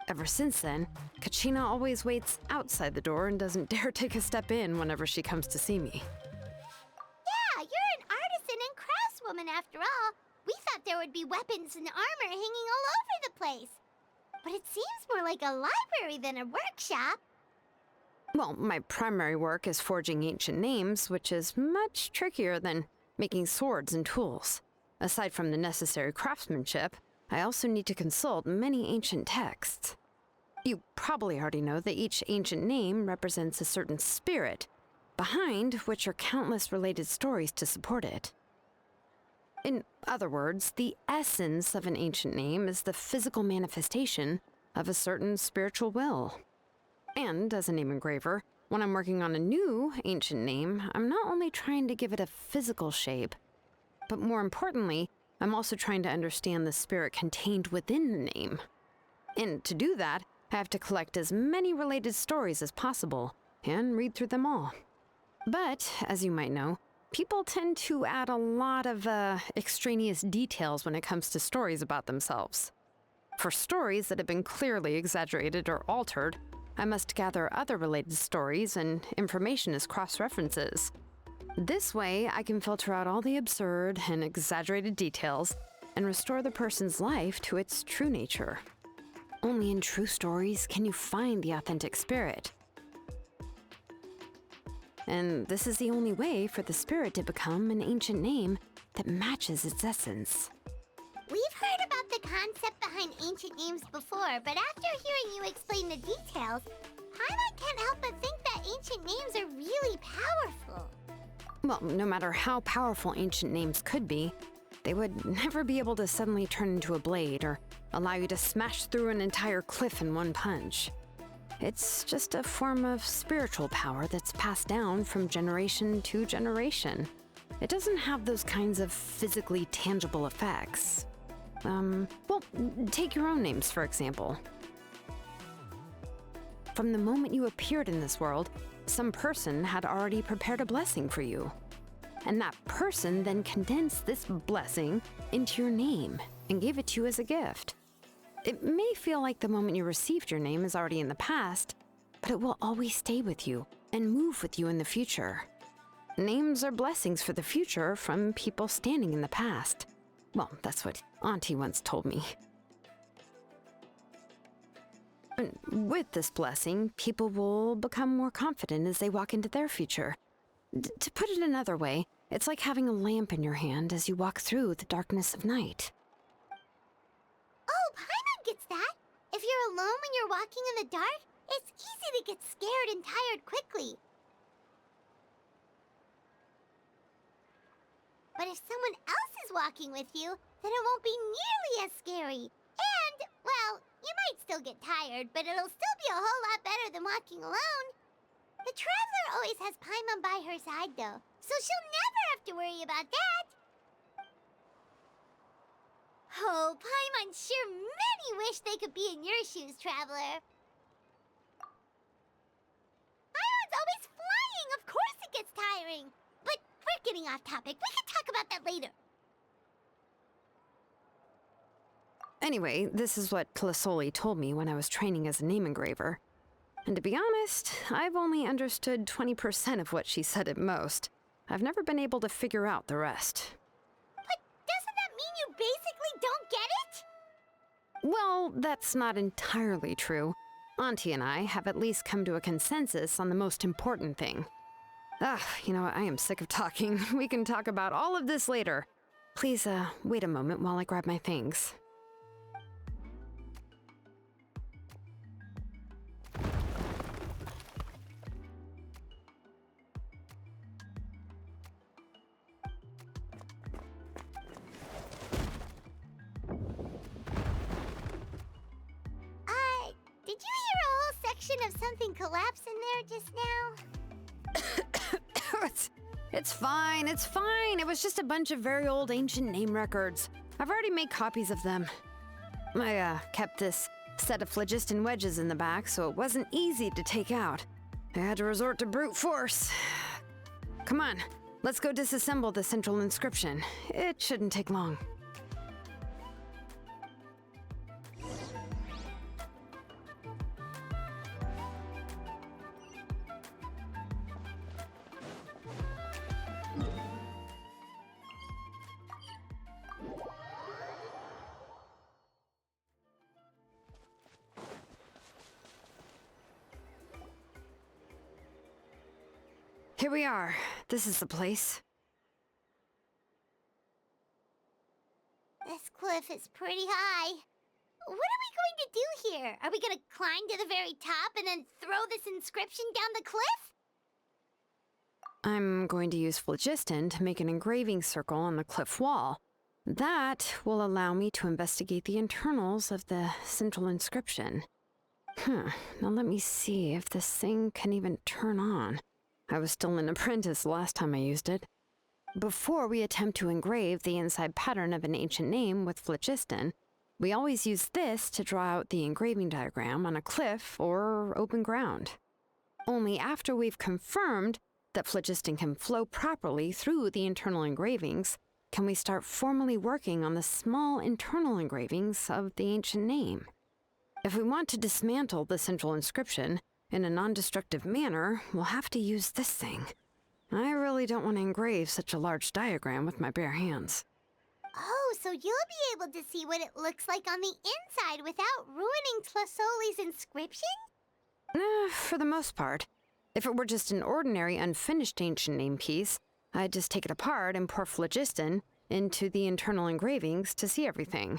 Ever since then, Kachina always waits outside the door and doesn't dare take a step in whenever she comes to see me. Yeah, you're an artisan and craftswoman after all. We thought there would be weapons and armor hanging all over the place. But it seems more like a library than a workshop. Well, my primary work is forging ancient names, which is much trickier than making swords and tools. Aside from the necessary craftsmanship, I also need to consult many ancient texts. You probably already know that each ancient name represents a certain spirit, behind which are countless related stories to support it. In other words, the essence of an ancient name is the physical manifestation of a certain spiritual will. And as a name engraver, when I'm working on a new ancient name, I'm not only trying to give it a physical shape, but more importantly, I'm also trying to understand the spirit contained within the name. And to do that, I have to collect as many related stories as possible and read through them all. But, as you might know, people tend to add a lot of extraneous details when it comes to stories about themselves. For stories that have been clearly exaggerated or altered, I must gather other related stories and information as cross-references. This way, I can filter out all the absurd and exaggerated details and restore the person's life to its true nature. Only in true stories can you find the authentic spirit. And this is the only way for the spirit to become an ancient name that matches its essence. We've heard about the concept behind ancient names before, but after hearing you explain the details, Paimon can't help but think that ancient names are really powerful. Well, no matter how powerful ancient names could be, they would never be able to suddenly turn into a blade or allow you to smash through an entire cliff in one punch. It's just a form of spiritual power that's passed down from generation to generation. It doesn't have those kinds of physically tangible effects. Well, take your own names, for example. From the moment you appeared in this world, some person had already prepared a blessing for you. And that person then condensed this blessing into your name and gave it to you as a gift. It may feel like the moment you received your name is already in the past, but it will always stay with you and move with you in the future. Names are blessings for the future from people standing in the past. Well, that's what Auntie once told me. And with this blessing, people will become more confident as they walk into their future. To put it another way, it's like having a lamp in your hand as you walk through the darkness of night. Oh, Paimon gets that. If you're alone when you're walking in the dark, it's easy to get scared and tired quickly. But if someone else is walking with you, then it won't be nearly as scary. And, well, you might still get tired, but it'll still be a whole lot better than walking alone. The Traveler always has Paimon by her side, though, so she'll never have to worry about that. Oh, Paimon sure many wish they could be in your shoes, Traveler. Paimon's always flying. Of course it gets tiring. But we're getting off topic. We can talk about that later. Anyway, this is what Clisoli told me when I was training as a name engraver. And to be honest, I've only understood 20% of what she said at most. I've never been able to figure out the rest. But doesn't that mean you basically don't get it? Well, that's not entirely true. Auntie and I have at least come to a consensus on the most important thing. You know what? I am sick of talking. We can talk about all of this later. Please, wait a moment while I grab my things. Did you hear a whole section of something collapse in there just now? It's fine, it's fine. It was just a bunch of very old ancient name records. I've already made copies of them. I kept this set of phlogiston wedges in the back, so it wasn't easy to take out. I had to resort to brute force. Come on, let's go disassemble the central inscription. It shouldn't take long. Here we are. This is the place. This cliff is pretty high. What are we going to do here? Are we going to climb to the very top and then throw this inscription down the cliff? I'm going to use phlogiston to make an engraving circle on the cliff wall. That will allow me to investigate the internals of the central inscription. Now let me see if this thing can even turn on. I was still an apprentice last time I used it. Before we attempt to engrave the inside pattern of an ancient name with phlogiston, we always use this to draw out the engraving diagram on a cliff or open ground. Only after we've confirmed that phlogiston can flow properly through the internal engravings can we start formally working on the small internal engravings of the ancient name. If we want to dismantle the central inscription in a non-destructive manner, we'll have to use this thing. I really don't want to engrave such a large diagram with my bare hands. Oh, so you'll be able to see what it looks like on the inside without ruining Tlasoli's inscription? For the most part. If it were just an ordinary unfinished ancient name piece, I'd just take it apart and pour phlogiston into the internal engravings to see everything.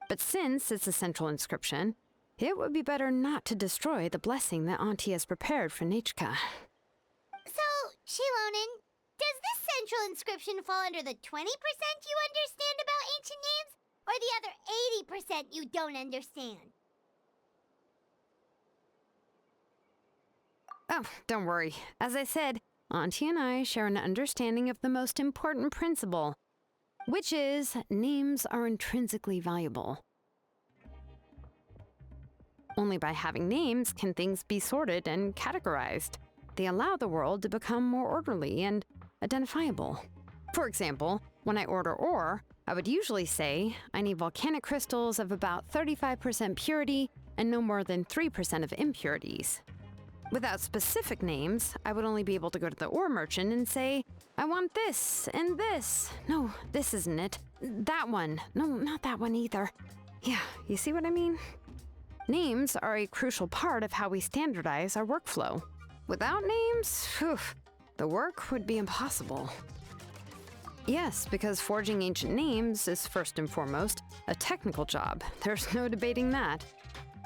But since it's a central inscription, it would be better not to destroy the blessing that Auntie has prepared for Nechka. So, Shilonen, does this central inscription fall under the 20% you understand about ancient names, or the other 80% you don't understand? Oh, don't worry. As I said, Auntie and I share an understanding of the most important principle, which is names are intrinsically valuable. Only by having names can things be sorted and categorized. They allow the world to become more orderly and identifiable. For example, when I order ore, I would usually say I need volcanic crystals of about 35% purity and no more than 3% of impurities. Without specific names, I would only be able to go to the ore merchant and say, I want this and this. No, this isn't it. That one. No, not that one either. Yeah, you see what I mean? Names are a crucial part of how we standardize our workflow. Without names, the work would be impossible. Yes, because forging ancient names is first and foremost a technical job. There's no debating that.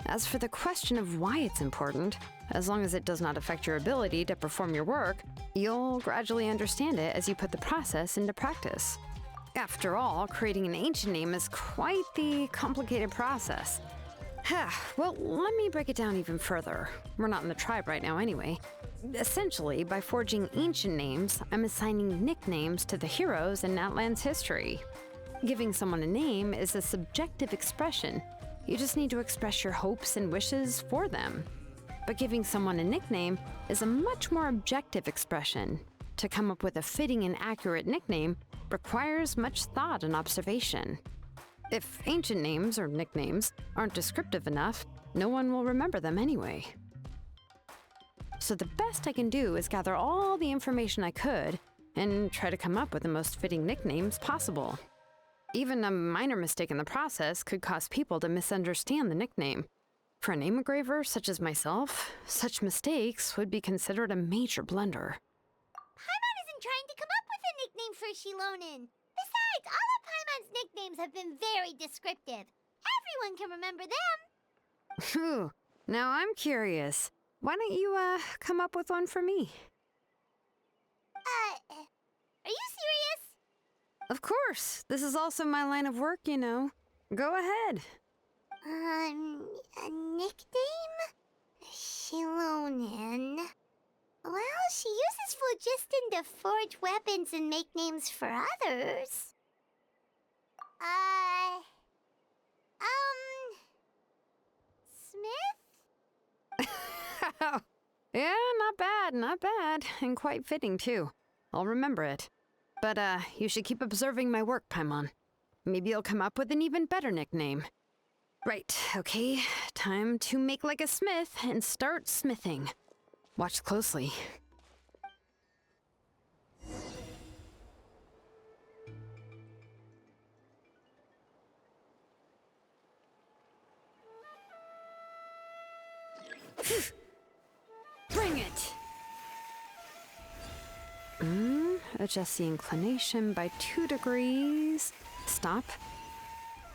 As for the question of why it's important, as long as it does not affect your ability to perform your work, you'll gradually understand it as you put the process into practice. After all, creating an ancient name is quite the complicated process. Well, let me break it down even further. We're not in the tribe right now anyway. Essentially, by forging ancient names, I'm assigning nicknames to the heroes in Natlan's history. Giving someone a name is a subjective expression. You just need to express your hopes and wishes for them. But giving someone a nickname is a much more objective expression. To come up with a fitting and accurate nickname requires much thought and observation. If ancient names or nicknames aren't descriptive enough, no one will remember them anyway. So the best I can do is gather all the information I could and try to come up with the most fitting nicknames possible. Even a minor mistake in the process could cause people to misunderstand the nickname. For a name engraver such as myself, such mistakes would be considered a major blunder. Paimon isn't trying to come up with a nickname for Shilonen. Besides, all of Paimon's nicknames have been very descriptive. Everyone can remember them. Phew, now I'm curious. Why don't you, come up with one for me? Are you serious? Of course. This is also my line of work, you know. Go ahead. A nickname? Shilonen. Well, she uses phlogiston to forge weapons and make names for others. Smith? Yeah, not bad, and quite fitting too. I'll remember it. But, you should keep observing my work, Paimon. Maybe you'll come up with an even better nickname. Right, okay, time to make like a smith and start smithing. Watch closely. Bring it! Adjust the inclination by 2 degrees. Stop.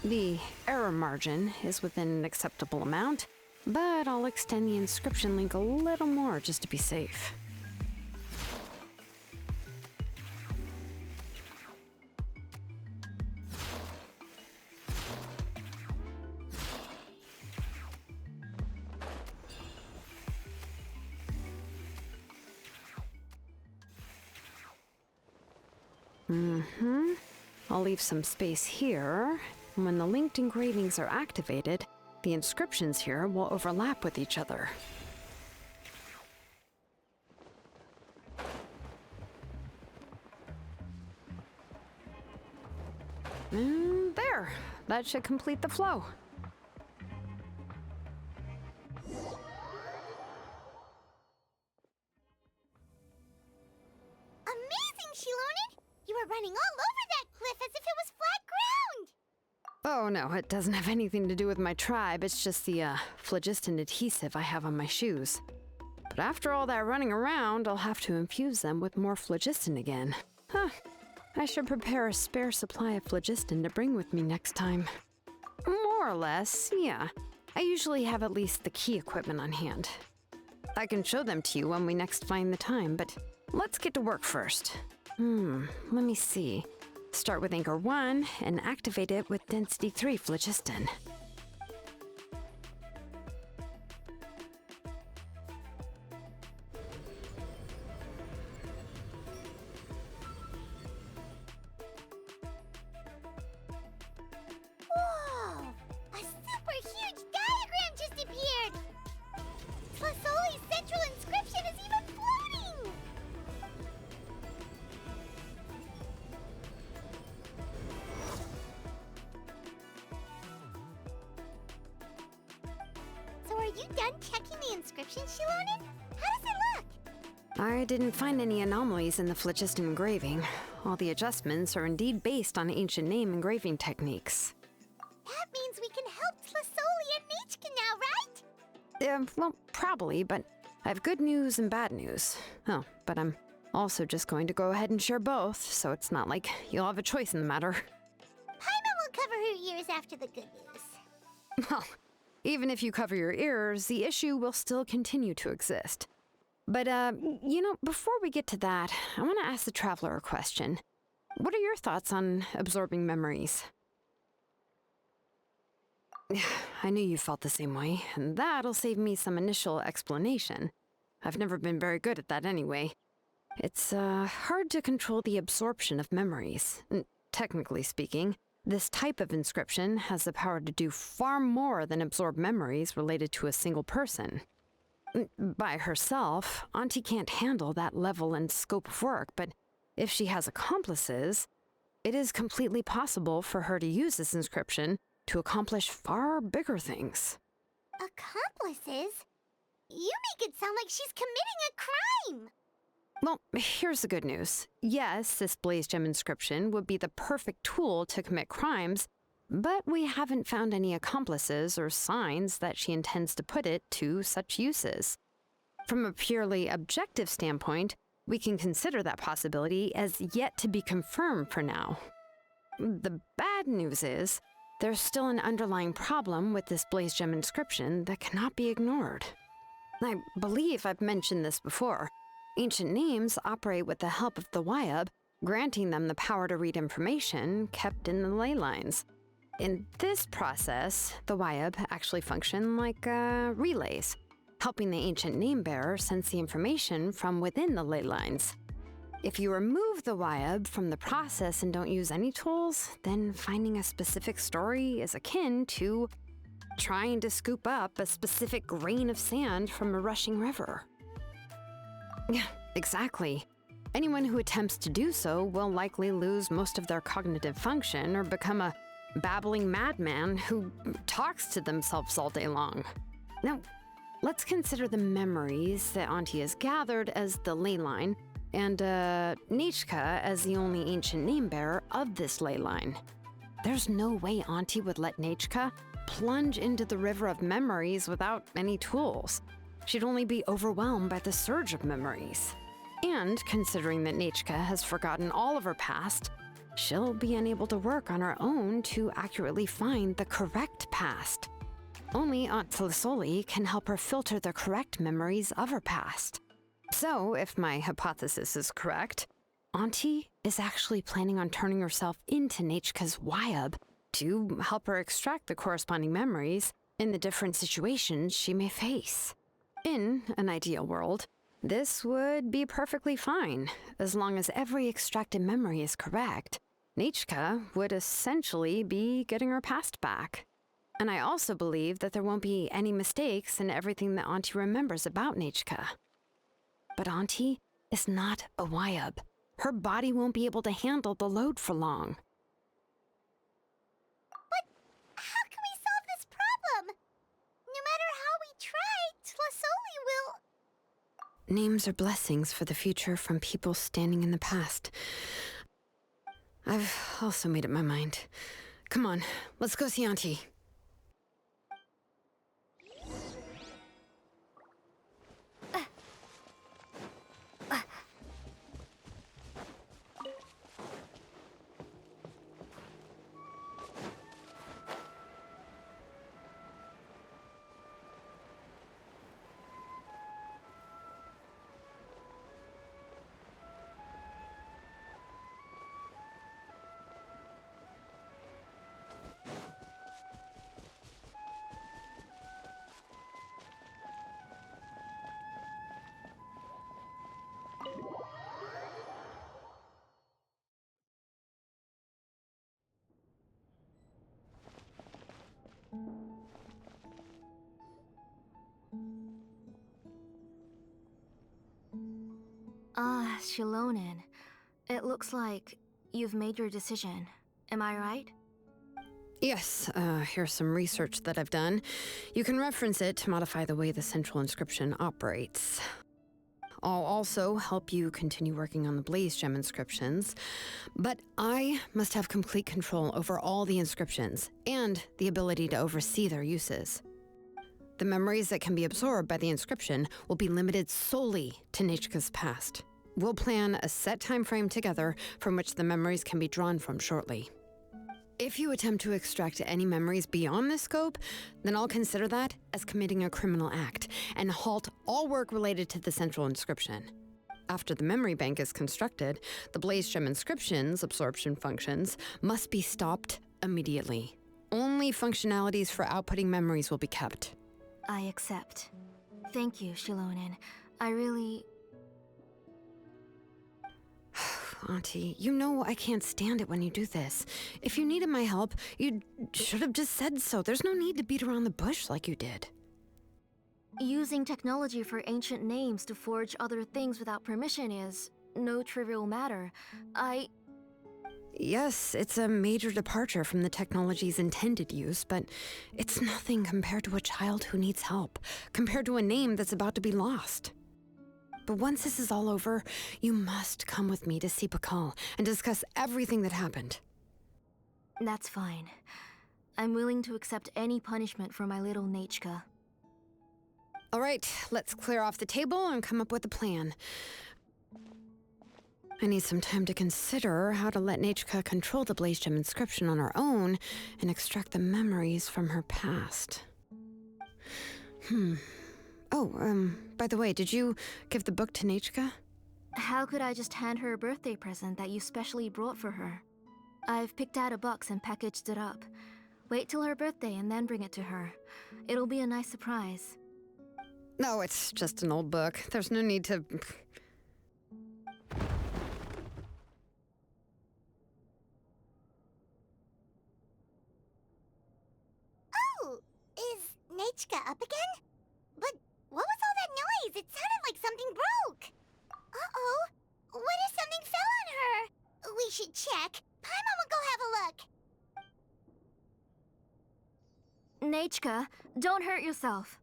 The error margin is within an acceptable amount, but I'll extend the inscription link a little more just to be safe. I'll leave some space here. When the linked engravings are activated, the inscriptions here will overlap with each other. There! That should complete the flow. Amazing, Shilonen! You were running all over that cliff as if it was flat ground! Oh no, it doesn't have anything to do with my tribe. It's just the phlogiston adhesive I have on my shoes. But after all that running around, I'll have to infuse them with more phlogiston again. Huh. I should prepare a spare supply of phlogiston to bring with me next time. More or less, yeah. I usually have at least the key equipment on hand. I can show them to you when we next find the time, but let's get to work first. Let me see. Start with Anchor 1 and activate it with Density 3 phlogiston. Whoa! A super huge diagram just appeared! Flasoli's central inscription is even floating! So are you done checking the inscription, Shilonen? How does it look? I didn't find any anomalies in the phlogiston engraving. All the adjustments are indeed based on ancient name engraving techniques. That means we can help Flasoli and Nichka now, right? Well, probably, but I have good news and bad news. Oh, but I'm also just going to go ahead and share both, so it's not like you'll have a choice in the matter. Paimon will cover her ears after the good news. Well, even if you cover your ears, the issue will still continue to exist. But, before we get to that, I want to ask the traveler a question. What are your thoughts on absorbing memories? I knew you felt the same way, and that'll save me some initial explanation. I've never been very good at that anyway. It's, hard to control the absorption of memories. Technically speaking, this type of inscription has the power to do far more than absorb memories related to a single person. By herself, Auntie can't handle that level and scope of work, but if she has accomplices, it is completely possible for her to use this inscription to accomplish far bigger things. Accomplices? You make it sound like she's committing a crime! Well, here's the good news. Yes, this blaze gem inscription would be the perfect tool to commit crimes, but we haven't found any accomplices or signs that she intends to put it to such uses. From a purely objective standpoint, we can consider that possibility as yet to be confirmed for now. The bad news is, there's still an underlying problem with this blaze gem inscription that cannot be ignored. I believe I've mentioned this before. Ancient names operate with the help of the Wyab, granting them the power to read information kept in the ley lines. In this process, the Wyab actually function like relays, helping the ancient name bearer sense the information from within the ley lines. If you remove the Wyab from the process and don't use any tools, then finding a specific story is akin to trying to scoop up a specific grain of sand from a rushing river. Yeah, exactly. Anyone who attempts to do so will likely lose most of their cognitive function or become a babbling madman who talks to themselves all day long. Now, let's consider the memories that Auntie has gathered as the ley line, and Nechka as the only ancient name bearer of this ley line. There's no way Auntie would let Nechka plunge into the river of memories without any tools. She'd only be overwhelmed by the surge of memories. And considering that Nechka has forgotten all of her past, she'll be unable to work on her own to accurately find the correct past. Only Aunt Tlisoli can help her filter the correct memories of her past. So, if my hypothesis is correct, Auntie is actually planning on turning herself into Nechka's Wyab to help her extract the corresponding memories in the different situations she may face. In an ideal world, this would be perfectly fine, as long as every extracted memory is correct. Nechka would essentially be getting her past back. And I also believe that there won't be any mistakes in everything that Auntie remembers about Nechka. But Auntie is not a Wyab. Her body won't be able to handle the load for long. But how can we solve this problem? No matter how we try, Tlasoli will... Names are blessings for the future from people standing in the past. I've also made up my mind. Come on, let's go see Auntie. Shilonen. It looks like you've made your decision. Am I right? Yes, here's some research that I've done. You can reference it to modify the way the central inscription operates. I'll also help you continue working on the blaze gem inscriptions, but I must have complete control over all the inscriptions and the ability to oversee their uses. The memories that can be absorbed by the inscription will be limited solely to Nechka's past. We'll plan a set time frame together from which the memories can be drawn from shortly. If you attempt to extract any memories beyond this scope, then I'll consider that as committing a criminal act and halt all work related to the central inscription. After the memory bank is constructed, the blaze gem inscription's absorption functions must be stopped immediately. Only functionalities for outputting memories will be kept. I accept. Thank you, Shilonen. I really... Auntie, you know I can't stand it when you do this. If you needed my help, you should have just said so. There's no need to beat around the bush like you did. Using technology for ancient names to forge other things without permission is no trivial matter. Yes, it's a major departure from the technology's intended use, but it's nothing compared to a child who needs help, compared to a name that's about to be lost. But once this is all over, you must come with me to see Pakal and discuss everything that happened. That's fine. I'm willing to accept any punishment for my little Nachka. All right, let's clear off the table and come up with a plan. I need some time to consider how to let Nachka control the Blaze Gem inscription on her own and extract the memories from her past. Oh, by the way, did you give the book to Nachka? How could I just hand her a birthday present that you specially brought for her? I've picked out a box and packaged it up. Wait till her birthday and then bring it to her. It'll be a nice surprise. No, it's just an old book. There's no need to... Oh, is Nachka up again? But what was all that noise? It sounded like something broke. Uh-oh. What if something fell on her? We should check. Paimon will go have a look. Nachka, don't hurt yourself.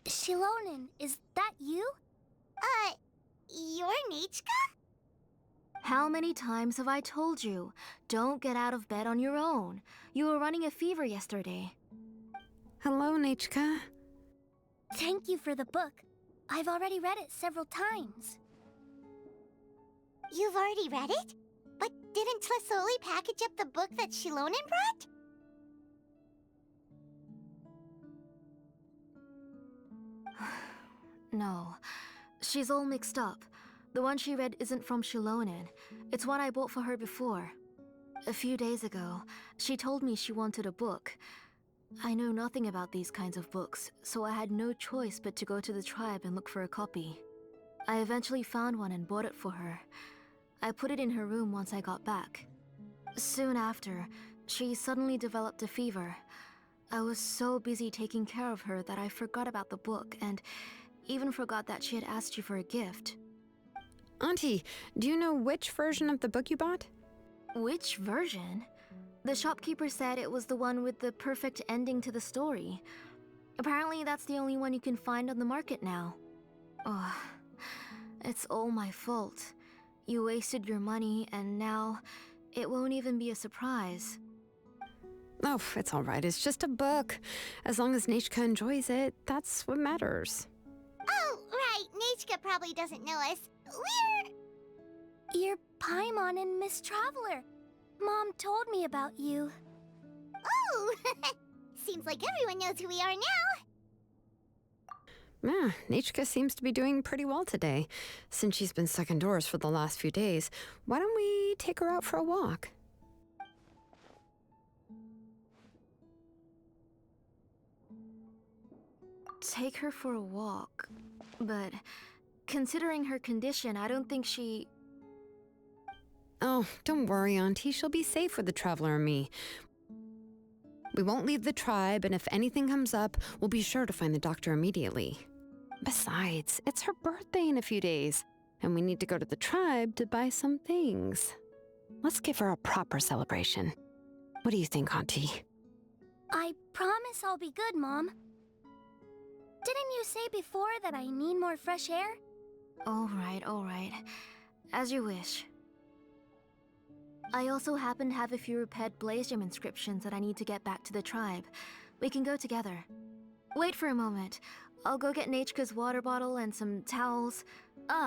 Shilonen, is that you? You're Nachka? How many times have I told you? Don't get out of bed on your own. You were running a fever yesterday. Hello, Nachka. Thank you for the book. I've already read it several times. You've already read it? But didn't Tlasoli package up the book that Shilonen brought? No, she's all mixed up. The one she read isn't from Shilonen. It's one I bought for her before. A few days ago, she told me she wanted a book. I know nothing about these kinds of books, so I had no choice but to go to the tribe and look for a copy. I eventually found one and bought it for her. I put it in her room once I got back. Soon after, she suddenly developed a fever. I was so busy taking care of her that I forgot about the book and even forgot that she had asked you for a gift. Auntie, do you know which version of the book you bought? Which version? The shopkeeper said it was the one with the perfect ending to the story. Apparently that's the only one you can find on the market now. Oh, it's all my fault. You wasted your money and now it won't even be a surprise. Oh, it's all right. It's just a book. As long as Nachka enjoys it, that's what matters. Oh, right. Nachka probably doesn't know us. You're Paimon and Miss Traveler. Mom told me about you. Oh, seems like everyone knows who we are now. Yeah, Nachka seems to be doing pretty well today. Since she's been stuck indoors for the last few days, why don't we take her out for a walk? Take her for a walk. But considering her condition, I don't think she... Oh, don't worry, Auntie. She'll be safe with the Traveler and me. We won't leave the tribe, and if anything comes up, we'll be sure to find the doctor immediately. Besides, it's her birthday in a few days, and we need to go to the tribe to buy some things. Let's give her a proper celebration. What do you think, Auntie? I promise I'll be good, Mom. Didn't you say before that I need more fresh air? All right. As you wish. I also happen to have a few repaired Blaze Gem inscriptions that I need to get back to the tribe. We can go together. Wait for a moment. I'll go get Nachka's water bottle and some towels.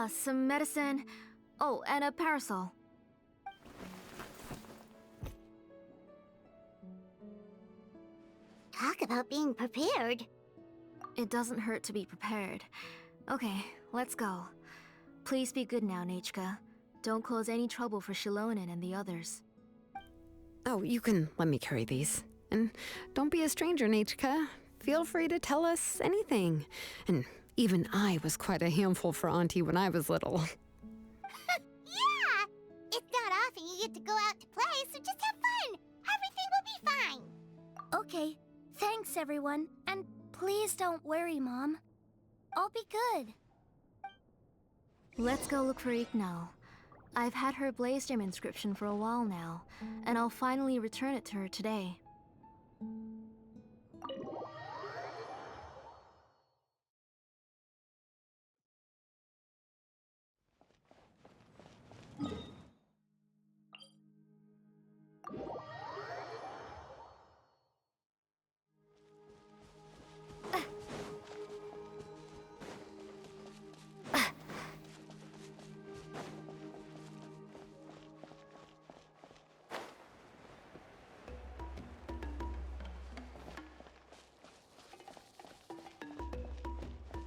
Some medicine. Oh, and a parasol. Talk about being prepared. It doesn't hurt to be prepared. Okay, let's go. Please be good now, Nachka. Don't cause any trouble for Shilonen and the others. Oh, you can let me carry these. And don't be a stranger, Nachka. Feel free to tell us anything. And even I was quite a handful for Auntie when I was little. Yeah! It's not often you get to go out to play, so just have fun. Everything will be fine. Okay, thanks everyone. And please don't worry, Mom. I'll be good. Let's go look for Ignal. I've had her Blaze Gem inscription for a while now, and I'll finally return it to her today.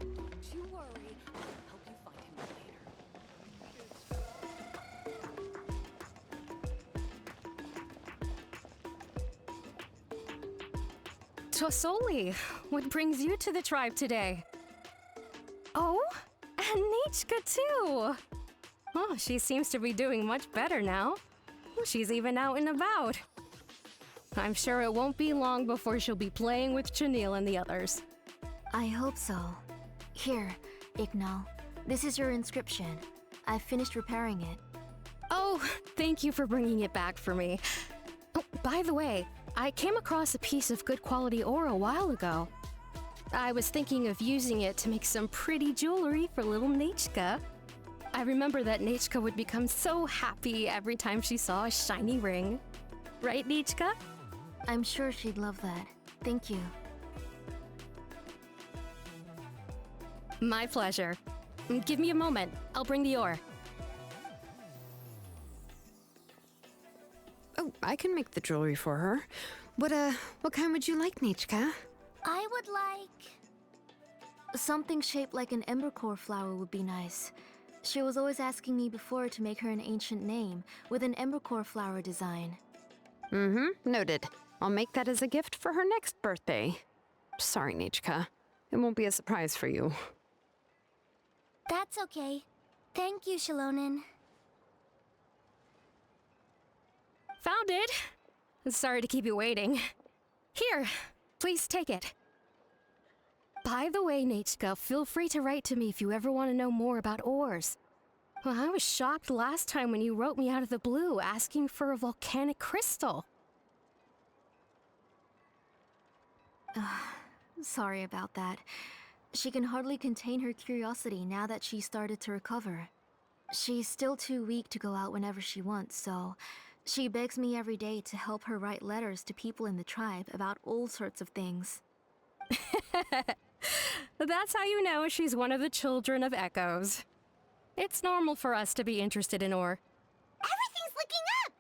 Don't you worry. I'll help you find him later. Tosoli, what brings you to the tribe today? Oh, and Nichka too! Oh, she seems to be doing much better now. She's even out and about. I'm sure it won't be long before she'll be playing with Chanil and the others. I hope so. Here, Ignal. This is your inscription. I've finished repairing it. Oh, thank you for bringing it back for me. Oh, by the way, I came across a piece of good quality ore a while ago. I was thinking of using it to make some pretty jewelry for little Nichka. I remember that Nichka would become so happy every time she saw a shiny ring. Right, Nichka? I'm sure she'd love that. Thank you. My pleasure. Give me a moment. I'll bring the ore. Oh, I can make the jewelry for her. What kind would you like, Nichka? I would like... Something shaped like an embercore flower would be nice. She was always asking me before to make her an ancient name with an embercore flower design. Noted. I'll make that as a gift for her next birthday. Sorry, Nichka. It won't be a surprise for you. That's okay. Thank you, Shilonen. Found it! Sorry to keep you waiting. Here, please take it. By the way, Nichka, feel free to write to me if you ever want to know more about ores. Well, I was shocked last time when you wrote me out of the blue asking for a volcanic crystal. Sorry about that. She can hardly contain her curiosity now that she started to recover. She's still too weak to go out whenever she wants, so she begs me every day to help her write letters to people in the tribe about all sorts of things. That's how you know she's one of the children of Echoes. It's normal for us to be interested in ore. Everything's looking up!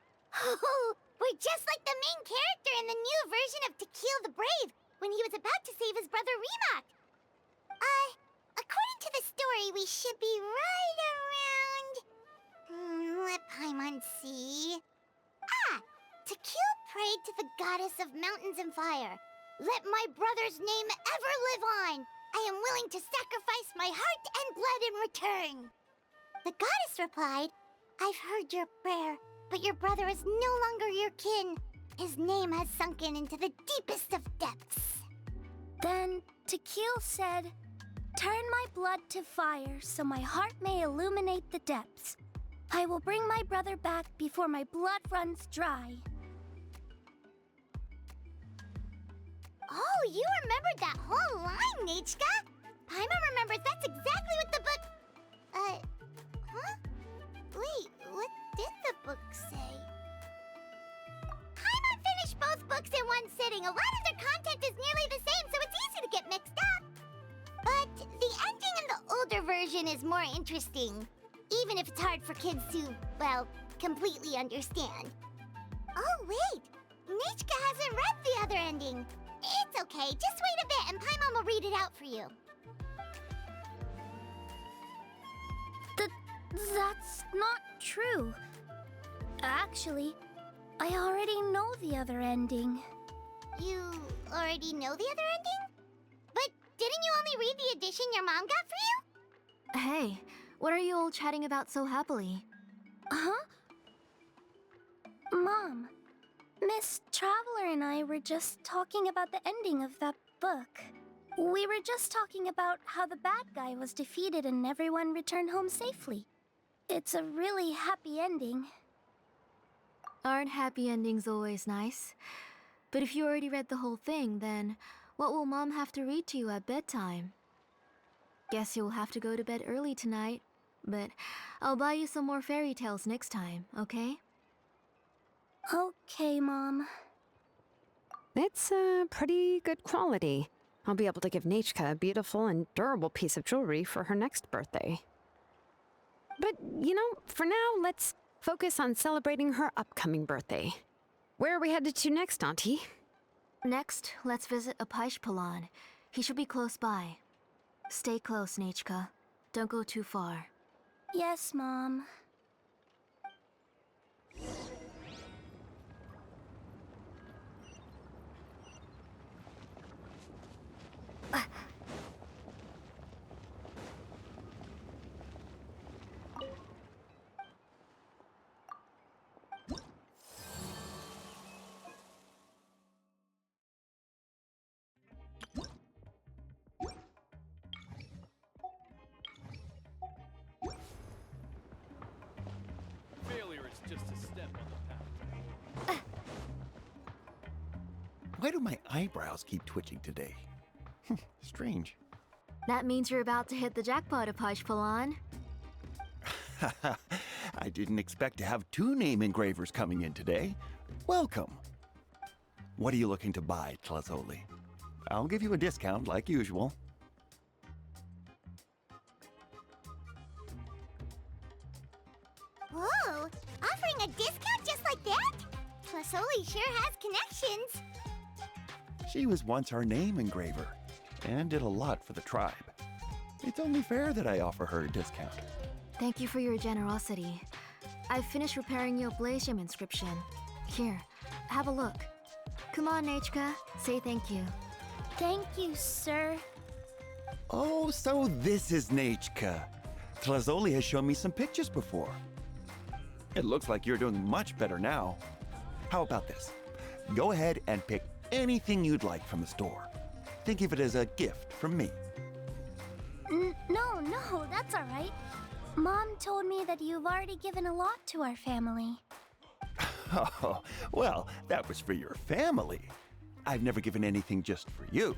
Oh, we're just like the main character in the new version of To Kill the Brave when he was about to save his brother Remak. According to the story, we should be right around... let Paimon see... To Kill prayed to the goddess of mountains and fire. Let my brother's name ever live on. I am willing to sacrifice my heart and blood in return. The goddess replied, I've heard your prayer, but your brother is no longer your kin. His name has sunken into the deepest of depths. Then Tequil said, turn my blood to fire so my heart may illuminate the depths. I will bring my brother back before my blood runs dry. Oh, you remembered that whole line, Nichka! Paimon remembers that's exactly what the book... huh? Wait, what did the book say? Paimon finished both books in one sitting. A lot of their content is nearly the same, so it's easy to get mixed up. But the ending in the older version is more interesting, even if it's hard for kids to, well, completely understand. Oh, wait! Nichka hasn't read the other ending. It's okay, just wait a bit and Paimon will read it out for you. That's not true. Actually, I already know the other ending. You already know the other ending? But didn't you only read the edition your mom got for you? Hey, what are you all chatting about so happily? Huh? Mom, Miss Traveler and I were just talking about the ending of that book. We were just talking about how the bad guy was defeated and everyone returned home safely. It's a really happy ending. Aren't happy endings always nice? But if you already read the whole thing, then what will Mom have to read to you at bedtime? Guess you'll have to go to bed early tonight, but I'll buy you some more fairy tales next time, okay? Okay, Mom. It's pretty good quality. I'll be able to give Nachka a beautiful and durable piece of jewelry for her next birthday. But, you know, for now, let's focus on celebrating her upcoming birthday. Where are we headed to next, Auntie? Next, let's visit Apaish. He should be close by. Stay close, Nachka. Don't go too far. Yes, Mom. Failure is just a step on the path. Why do my eyebrows keep twitching today? Strange. That means you're about to hit the jackpot, Apaish. I didn't expect to have 2 name engravers coming in today. Welcome. What are you looking to buy, Tlazoli? I'll give you a discount like usual. Whoa! Offering a discount just like that? Plusoli sure has connections. She was once our name engraver and did a lot for the tribe. It's only fair that I offer her a discount. Thank you for your generosity. I've finished repairing your Blaze Gem inscription. Here, have a look. Come on, Nachka, say thank you. Thank you, sir. Oh, so this is Nachka. Tlazoli has shown me some pictures before. It looks like you're doing much better now. How about this? Go ahead and pick anything you'd like from the store. Think of it as a gift from me. No, that's all right. Mom told me that you've already given a lot to our family. Oh, well, that was for your family. I've never given anything just for you.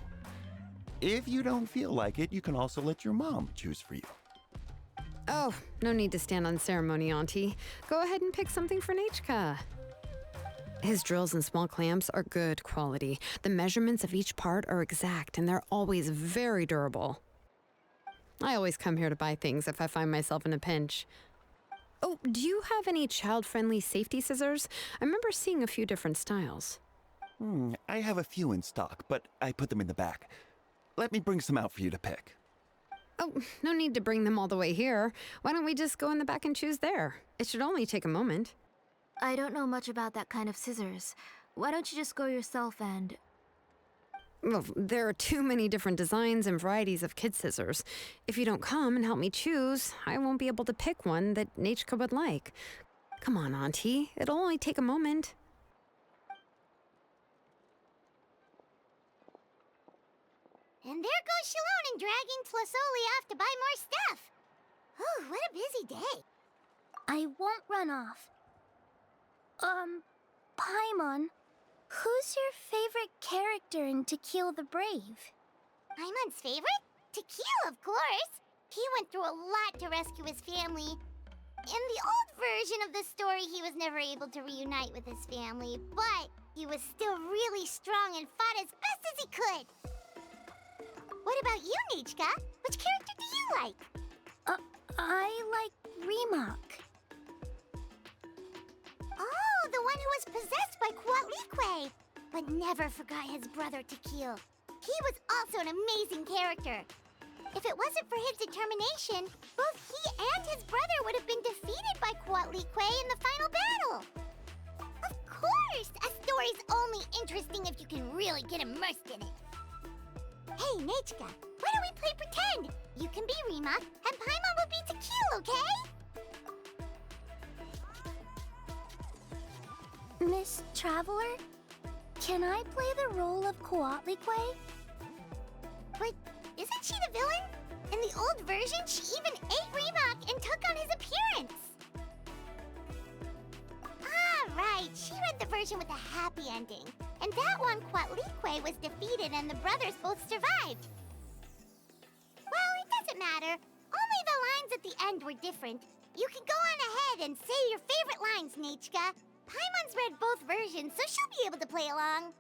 If you don't feel like it, you can also let your mom choose for you. Oh, no need to stand on ceremony, Auntie. Go ahead and pick something for Nachka. His drills and small clamps are good quality. The measurements of each part are exact, and they're always very durable. I always come here to buy things if I find myself in a pinch. Oh, do you have any child-friendly safety scissors? I remember seeing a few different styles. I have a few in stock, but I put them in the back. Let me bring some out for you to pick. Oh, no need to bring them all the way here. Why don't we just go in the back and choose there? It should only take a moment. I don't know much about that kind of scissors. Why don't you just go yourself and... Well, there are too many different designs and varieties of kid scissors. If you don't come and help me choose, I won't be able to pick one that Nachka would like. Come on, Auntie. It'll only take a moment. And there goes Shilonen dragging Tlasoli off to buy more stuff. Oh, what a busy day. I won't run off. Paimon, who's your favorite character in To Kill the Brave? Paimon's favorite? To Kill, of course. He went through a lot to rescue his family. In the old version of the story, he was never able to reunite with his family, but he was still really strong and fought as best as he could. What about you, Nachka? Which character do you like? I like Remak. Oh, the one who was possessed by Quatlique, but never forgot his brother Tequil. He was also an amazing character. If it wasn't for his determination, both he and his brother would have been defeated by Quatlique in the final battle. Of course! A story's only interesting if you can really get immersed in it. Hey, Nachka, why don't we play pretend? You can be Remak, and Paimon will be Tequil, okay? Miss Traveler, can I play the role of Quatlique? But isn't she the villain? In the old version, she even ate Remak and took on his appearance. Ah, right. She read the version with a happy ending. And that one, Quatlique was defeated and the brothers both survived. Well, it doesn't matter. Only the lines at the end were different. You can go on ahead and say your favorite lines, Nechka. Paimon's read both versions, so she'll be able to play along.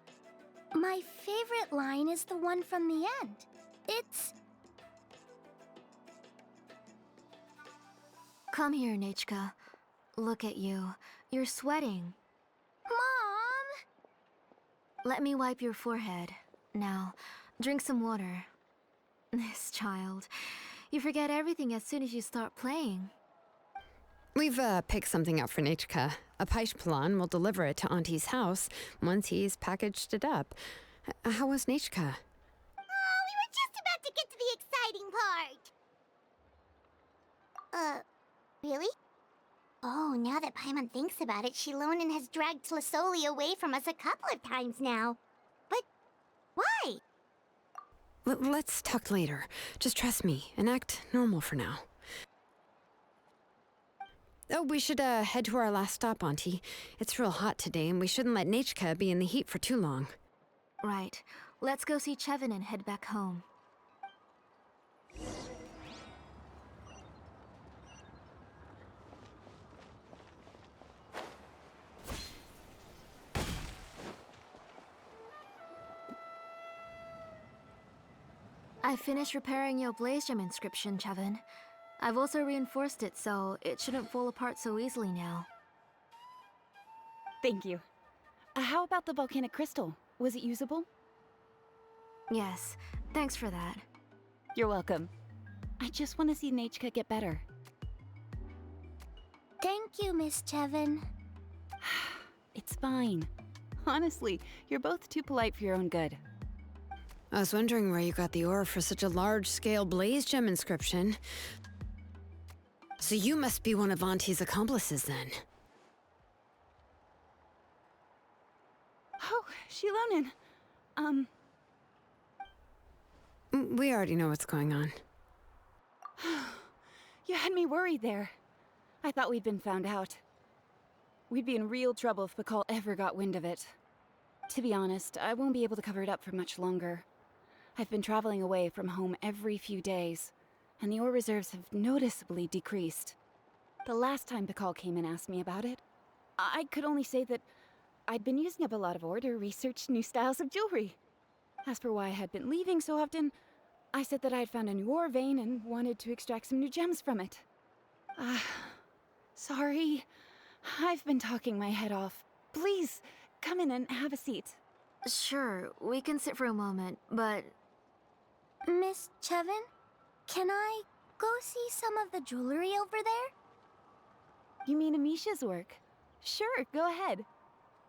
My favorite line is the one from the end. It's... Come here, Nechka. Look at you. You're sweating. Mom! Let me wipe your forehead. Now, drink some water. This child. You forget everything as soon as you start playing. We've picked something up for Nechka. A Paishpalan will deliver it to Auntie's house once he's packaged it up. How was Nechka? Oh, we were just about to get to the exciting part. Really? Oh, now that Paimon thinks about it, Shilonen has dragged Tlisoli away from us a couple of times now. But why? Let's talk later. Just trust me and act normal for now. Oh, we should head to our last stop, Auntie. It's real hot today, and we shouldn't let Nechka be in the heat for too long. Right. Let's go see Chevin and head back home. I finished repairing your Blaze Gem inscription, Chevin. I've also reinforced it so it shouldn't fall apart so easily now. Thank you. How about the volcanic crystal? Was it usable? Yes, thanks for that. You're welcome. I just want to see Nechka get better. Thank you, Miss Chevin. It's fine. Honestly, you're both too polite for your own good. I was wondering where you got the ore for such a large-scale Blaze Gem inscription. So you must be one of Auntie's accomplices, then. Oh, Shilonen. We already know what's going on. You had me worried there. I thought we'd been found out. We'd be in real trouble if Bakal ever got wind of it. To be honest, I won't be able to cover it up for much longer. I've been traveling away from home every few days, and the ore reserves have noticeably decreased. The last time Bakal came and asked me about it, I could only say that I'd been using up a lot of ore to research new styles of jewelry. As for why I had been leaving so often, I said that I had found a new ore vein and wanted to extract some new gems from it. Sorry. I've been talking my head off. Please, come in and have a seat. Sure, we can sit for a moment, but... Miss Chevin, can I go see some of the jewelry over there? You mean Amisha's work? Sure, go ahead.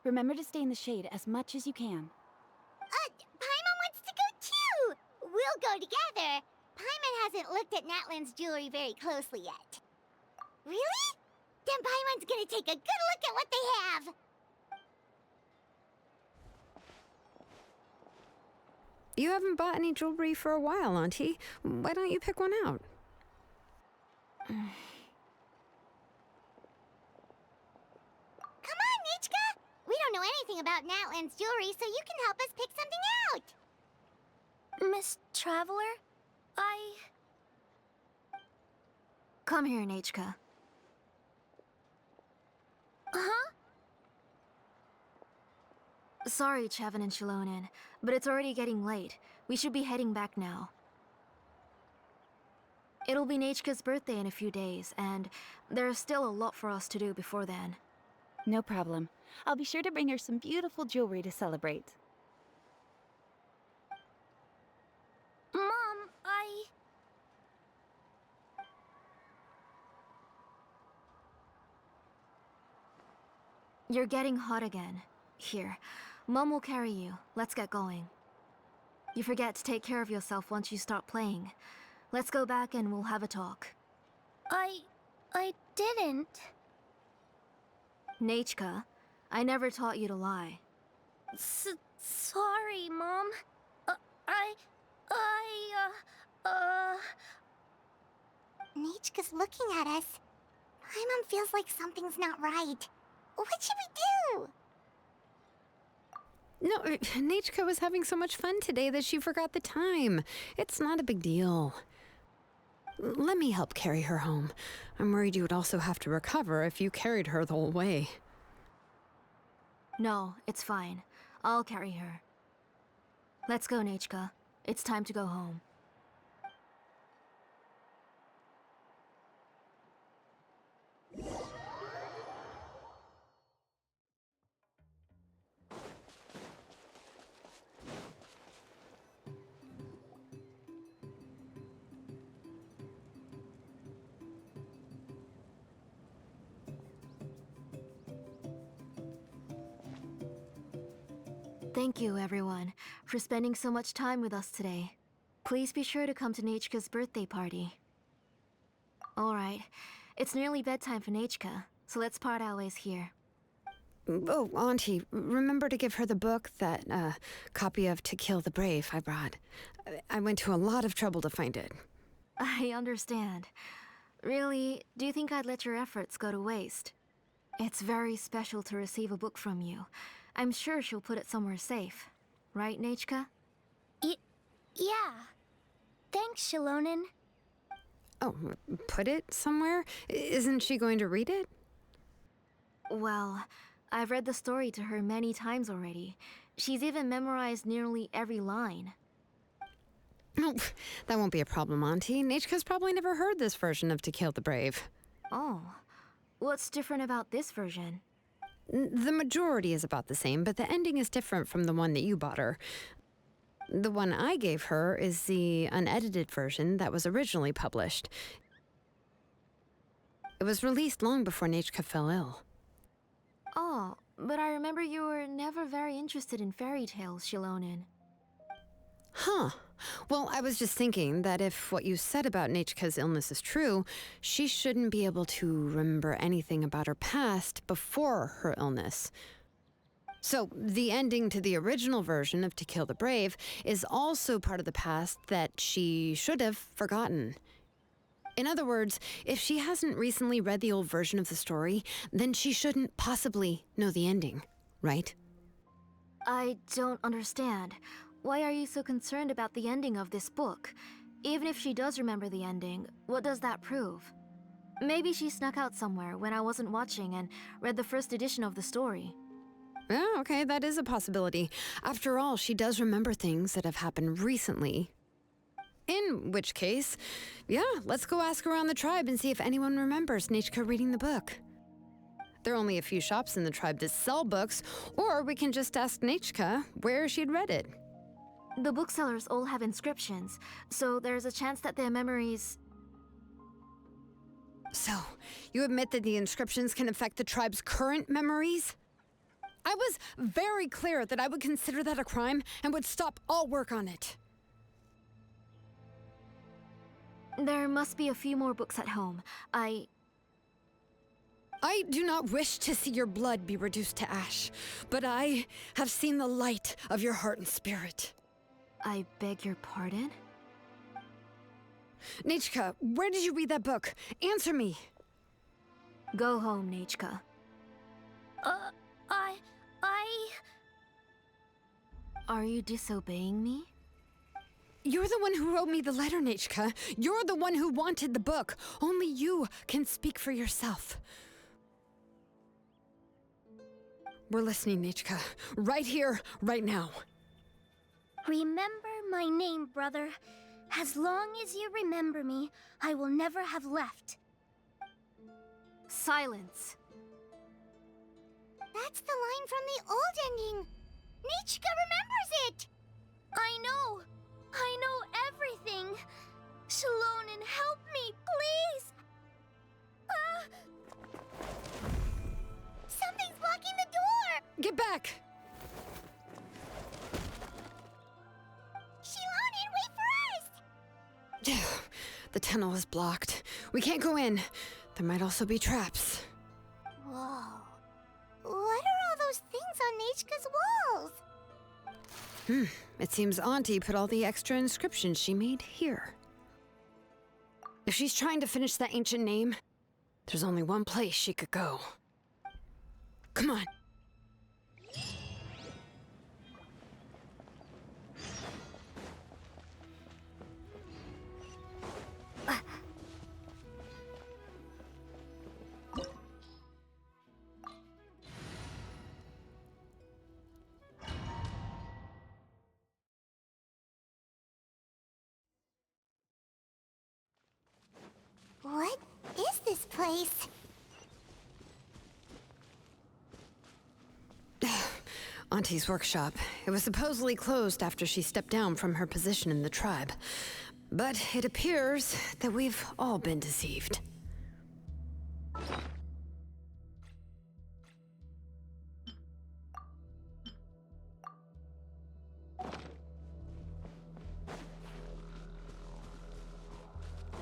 Remember to stay in the shade as much as you can. Paimon wants to go too! We'll go together. Paimon hasn't looked at Natlan's jewelry very closely yet. Really? Then Paimon's gonna take a good look at what they have. You haven't bought any jewelry for a while, Auntie. Why don't you pick one out? Come on, Nechka! We don't know anything about Natlan's jewelry, so you can help us pick something out. Miss Traveler, Come here, Nechka. Huh? Sorry, Chevin and Shilonen, but it's already getting late. We should be heading back now. It'll be Nechka's birthday in a few days, and there's still a lot for us to do before then. No problem. I'll be sure to bring her some beautiful jewelry to celebrate. Mom, You're getting hot again. Here, Mom will carry you. Let's get going. You forget to take care of yourself once you start playing. Let's go back and we'll have a talk. I didn't. Nechka, I never taught you to lie. Sorry, Mom. Nichka's looking at us. Paimon feels like something's not right. What should we do? No, Nachka was having so much fun today that she forgot the time. It's not a big deal. Let me help carry her home. I'm worried you would also have to recover if you carried her the whole way. No, it's fine. I'll carry her. Let's go, Nachka. It's time to go home. Thank you, everyone, for spending so much time with us today. Please be sure to come to Nachka's birthday party. Alright, it's nearly bedtime for Nachka, so let's part our ways here. Oh, Auntie, remember to give her the book, that copy of To Kill the Brave I brought. I went to a lot of trouble to find it. I understand. Really, do you think I'd let your efforts go to waste? It's very special to receive a book from you. I'm sure she'll put it somewhere safe. Right, Nachka? Yeah. Thanks, Shilonen. Oh, put it somewhere? Isn't she going to read it? Well, I've read the story to her many times already. She's even memorized nearly every line. Oh, that won't be a problem, Auntie. Nachka's probably never heard this version of To Kill the Brave. Oh. What's different about this version? The majority is about the same, but the ending is different from the one that you bought her. The one I gave her is the unedited version that was originally published. It was released long before Nachka fell ill. Oh, but I remember you were never very interested in fairy tales, Shilonen. Huh. Well, I was just thinking that if what you said about Nachka's illness is true, she shouldn't be able to remember anything about her past before her illness. So, the ending to the original version of To Kill the Brave is also part of the past that she should have forgotten. In other words, if she hasn't recently read the old version of the story, then she shouldn't possibly know the ending, right? I don't understand. Why are you so concerned about the ending of this book? Even if she does remember the ending, what does that prove? Maybe she snuck out somewhere when I wasn't watching and read the first edition of the story. Oh, okay, that is a possibility. After all, she does remember things that have happened recently. In which case, yeah, let's go ask around the tribe and see if anyone remembers Nachka reading the book. There are only a few shops in the tribe that sell books, or we can just ask Nachka where she'd read it. The booksellers all have inscriptions, so there's a chance that their memories... So, you admit that the inscriptions can affect the tribe's current memories? I was very clear that I would consider that a crime and would stop all work on it. There must be a few more books at home. I do not wish to see your blood be reduced to ash, but I have seen the light of your heart and spirit. I beg your pardon? Nachka, where did you read that book? Answer me. Go home, Nachka. Are you disobeying me? You're the one who wrote me the letter, Nachka. You're the one who wanted the book. Only you can speak for yourself. We're listening, Nachka. Right here, right now. Remember my name, brother. As long as you remember me, I will never have left. Silence. That's the line from the old ending. Nachka remembers it. I know everything. Shilonen, help me, please. Something's blocking the door. Get back! Shilonen, wait for us. The tunnel is blocked. We can't go in. There might also be traps. Whoa. What are all those things on Nachka's walls? It seems Auntie put all the extra inscriptions she made here. If she's trying to finish that ancient name, there's only one place she could go. Come on. What is this place? Auntie's workshop. It was supposedly closed after she stepped down from her position in the tribe. But it appears that we've all been deceived.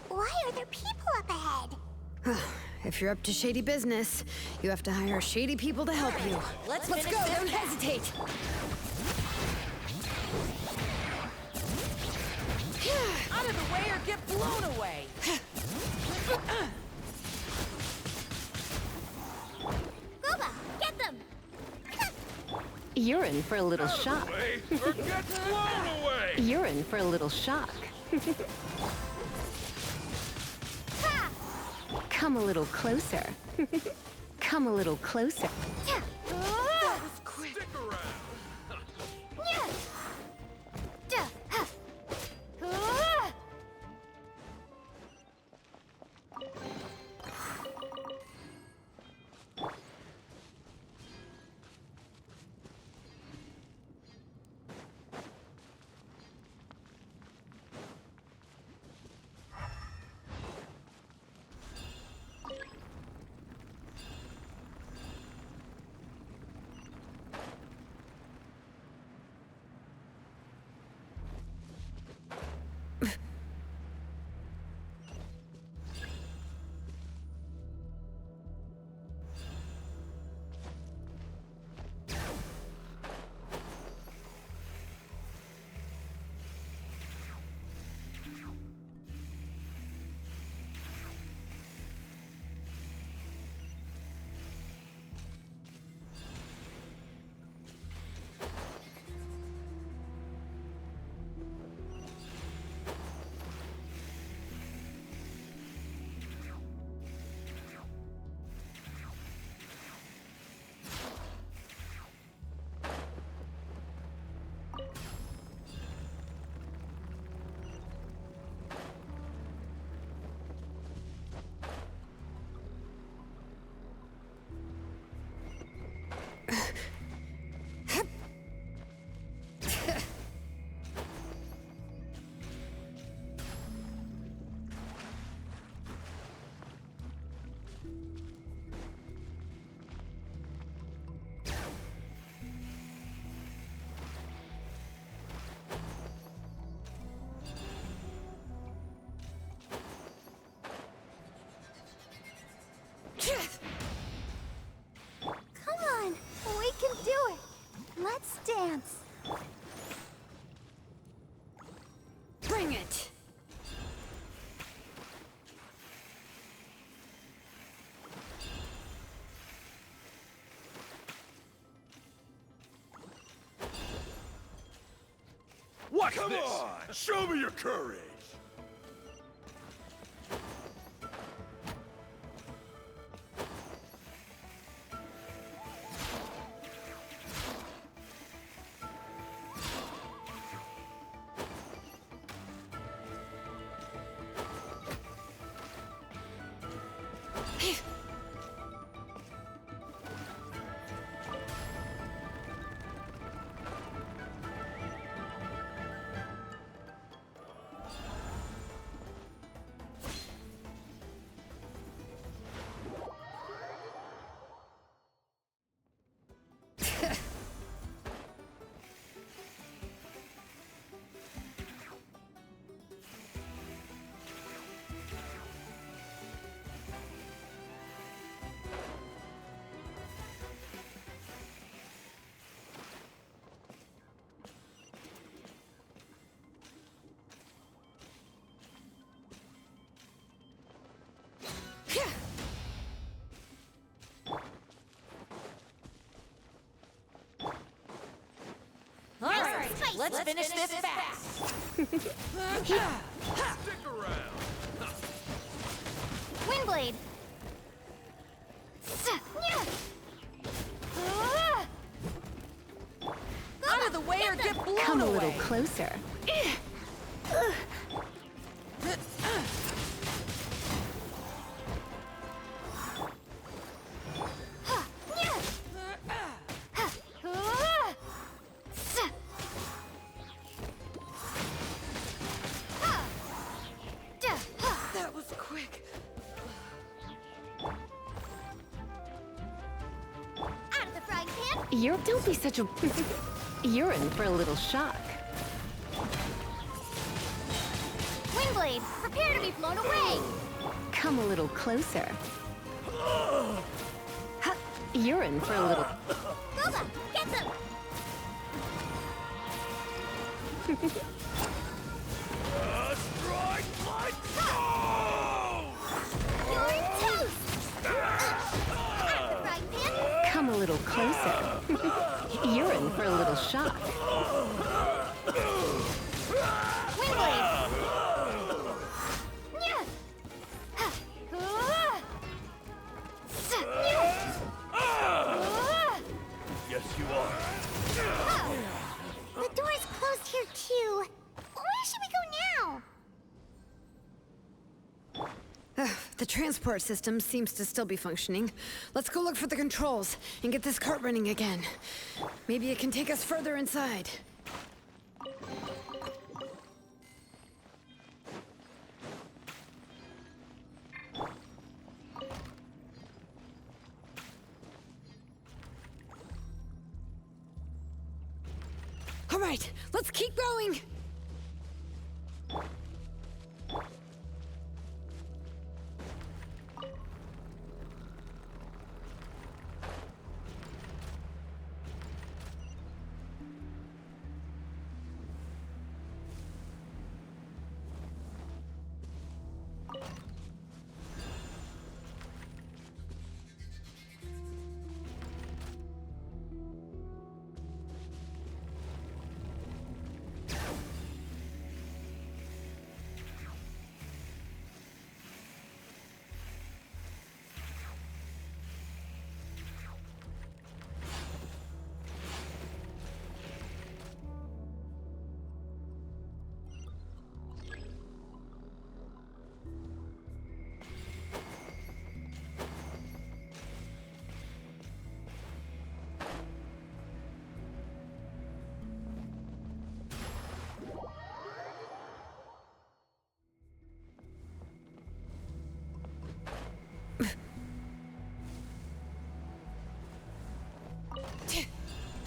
Why are there people up ahead? If you're up to shady business, you have to hire shady people to help you. Let's go, finish don't this hesitate! Out of the way or get blown away! Booba, get them! You're in for a little shock. Or get blown away! You're in for a little shock. Ha! Come a little closer. Come a little closer. That was quick! Stick around! Yeah. Duh, huh. Come on, we can do it. Let's dance. Bring it! Watch this! Show me your courage! Let's finish this fast. Stick around. Windblade. Out of the way or get blown Come a away. little closer. That was quick. Out of the frying pan. Don't be such a... You're in for a little shock. Windblade, prepare to be blown away. Come a little closer. You're in for a little... Boba, get them. Strike like You're toast. Out of the frying pan. Come a little closer. You're in for a little shock. Windblade. Yes, you are. The door's closed here too. Where should we go now? The transport system seems to still be functioning. Let's go look for the controls and get this cart running again. Maybe it can take us further inside. All right, let's keep going.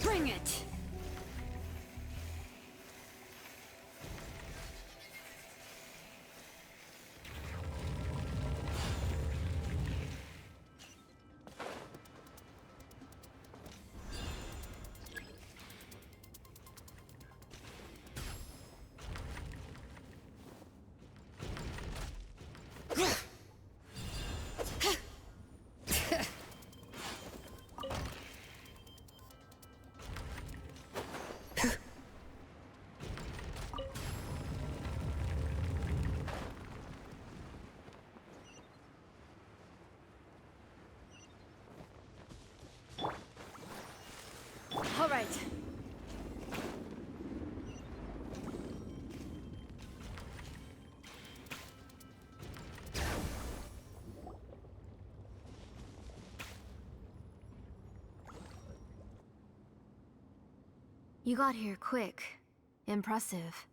Bring it! All right. You got here quick. Impressive.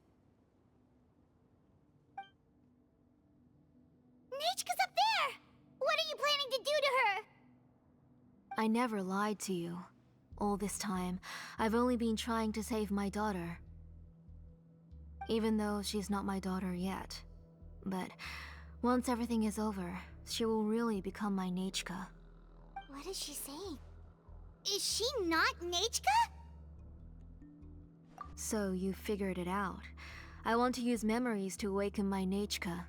Nechka's up there! What are you planning to do to her? I never lied to you. All this time, I've only been trying to save my daughter. Even though she's not my daughter yet. But once everything is over, she will really become my Nechka. What is she saying? Is she not Nechka? So you figured it out. I want to use memories to awaken my Nechka.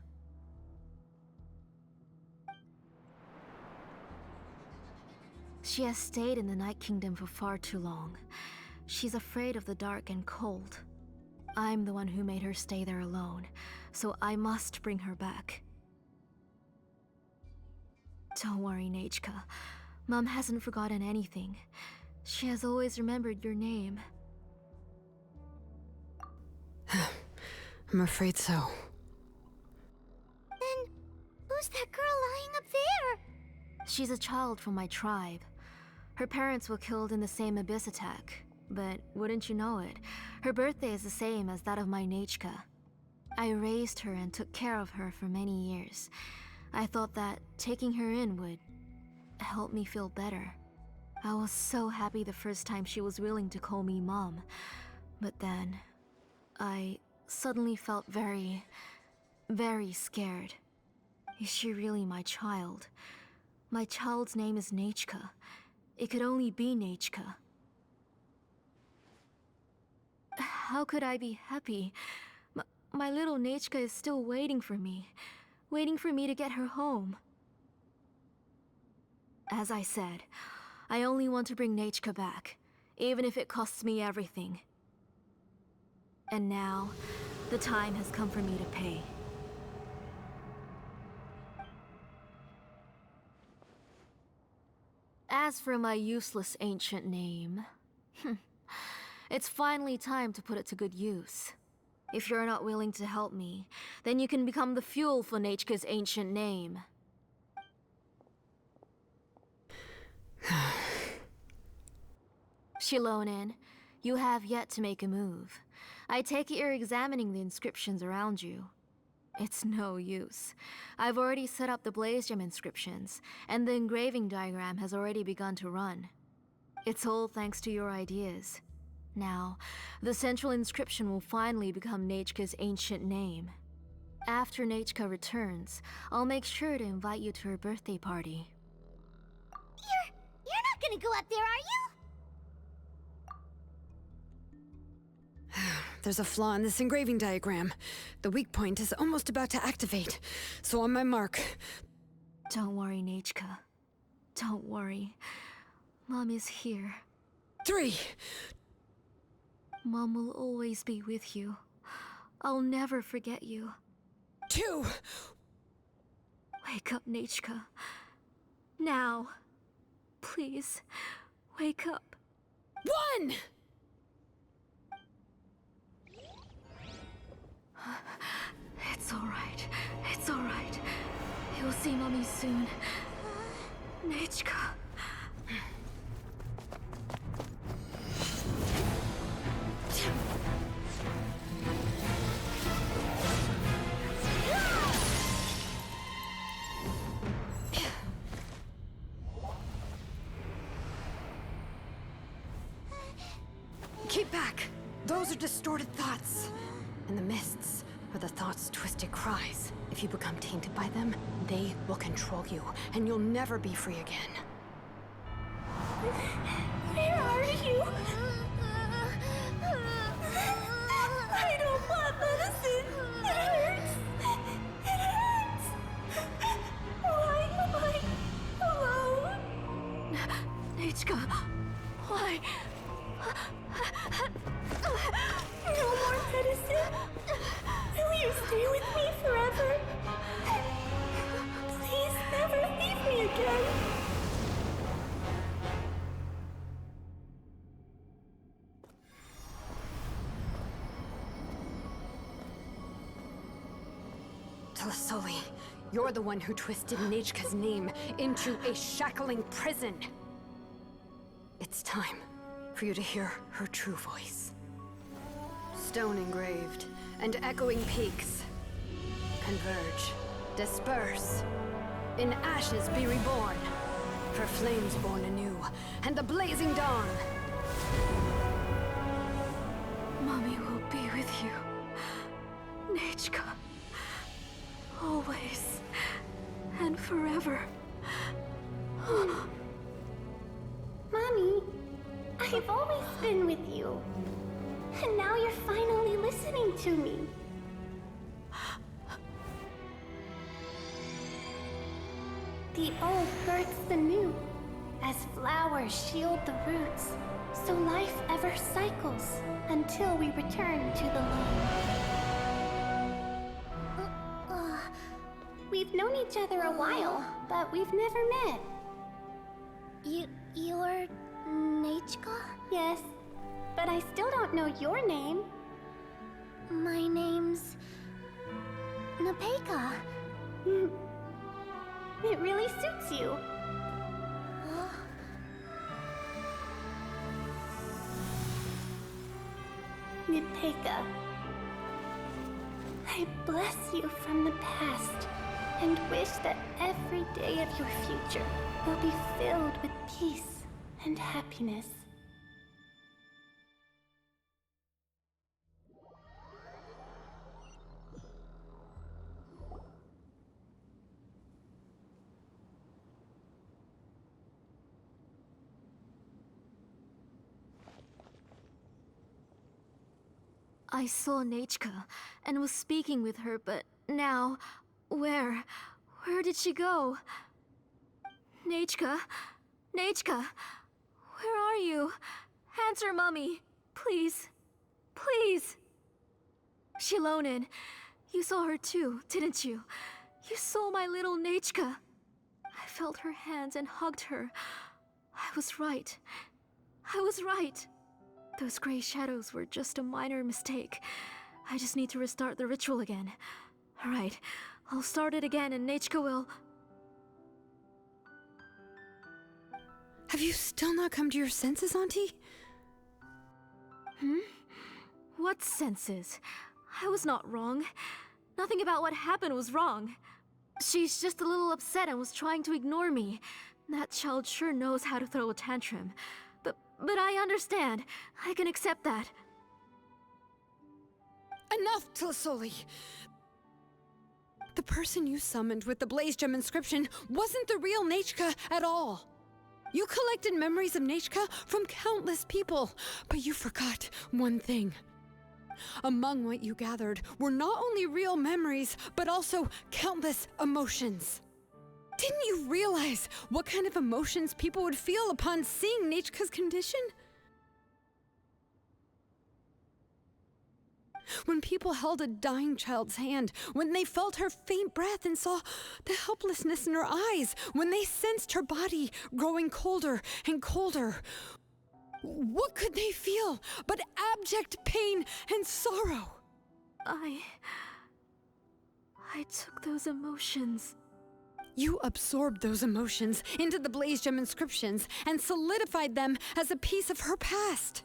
She has stayed in the Night Kingdom for far too long. She's afraid of the dark and cold. I'm the one who made her stay there alone, so I must bring her back. Don't worry, Nachka. Mom hasn't forgotten anything. She has always remembered your name. I'm afraid so. Then, who's that girl lying up there? She's a child from my tribe. Her parents were killed in the same abyss attack. But wouldn't you know it, her birthday is the same as that of my Nachka. I raised her and took care of her for many years. I thought that taking her in would help me feel better. I was so happy the first time she was willing to call me Mom. But then, I suddenly felt very scared. Is she really my child? My child's name is Nachka. It could only be Nachka. How could I be happy? My little Nachka is still waiting for me to get her home. As I said, I only want to bring Nachka back, even if it costs me everything. And now, the time has come for me to pay. As for my useless ancient name, it's finally time to put it to good use. If you're not willing to help me, then you can become the fuel for Nachka's ancient name. Shilonen, you have yet to make a move. I take it you're examining the inscriptions around you. It's no use. I've already set up the Blaze Gem inscriptions, and the engraving diagram has already begun to run. It's all thanks to your ideas. Now, the central inscription will finally become Nachka's ancient name. After Nachka returns, I'll make sure to invite you to her birthday party. You're not gonna go up there, are you? There's a flaw in this engraving diagram. The weak point is almost about to activate. So on my mark. Don't worry, Nachka. Don't worry. Mom is here. 3. Mom will always be with you. I'll never forget you. 2. Wake up, Nachka. Now. Please, wake up. 1. It's alright. It's alright. You'll see Mommy soon. Nachka. Keep back! Those are distorted thoughts. In the mists are the thoughts' twisted cries. If you become tainted by them, they will control you, and you'll never be free again. Where are you? I don't want medicine. It hurts. It hurts. Why am I alone? Nachka, why? No more medicine. Will you stay with me forever? Please never leave me again. Telasoli, you're the one who twisted Nachka's name into a shackling prison. It's time for you to hear her true voice. Stone engraved and echoing peaks converge, disperse, in ashes be reborn, for flames born anew, and the blazing dawn. Mommy will be with you. Nachka. Always. And forever. Mommy, I've always been with you. And now you're finally listening to me. The old births the new. as flowers shield the roots, so life ever cycles until we return to the loam. We've known each other a while, but we've never met. You're Nachka? Yes, but I still don't know your name. My name's Napeka. It really suits you. Napeka, I bless you from the past and wish that every day of your future will be filled with peace and happiness. I saw Nachka and was speaking with her, but now, where did she go? Nachka? Nachka? Where are you? Answer, Mummy. Please. Please. Shilonen, you saw her too, didn't you? You saw my little Nachka. I felt her hands and hugged her. I was right. I was right. Those gray shadows were just a minor mistake. I just need to restart the ritual again. Alright, I'll start it again and Nachka will... Have you still not come to your senses, Auntie? What senses? I was not wrong. Nothing about what happened was wrong. She's just a little upset and was trying to ignore me. That child sure knows how to throw a tantrum. But I understand. I can accept that. Enough, Tlisoli! The person you summoned with the Blaze Gem inscription wasn't the real Nachka at all. You collected memories of Nachka from countless people, but you forgot one thing. Among what you gathered were not only real memories, but also countless emotions. Didn't you realize what kind of emotions people would feel upon seeing Nachka's condition? When people held a dying child's hand, when they felt her faint breath and saw the helplessness in her eyes, when they sensed her body growing colder and colder, what could they feel but abject pain and sorrow? I took those emotions. You absorbed those emotions into the Blaze Gem inscriptions and solidified them as a piece of her past.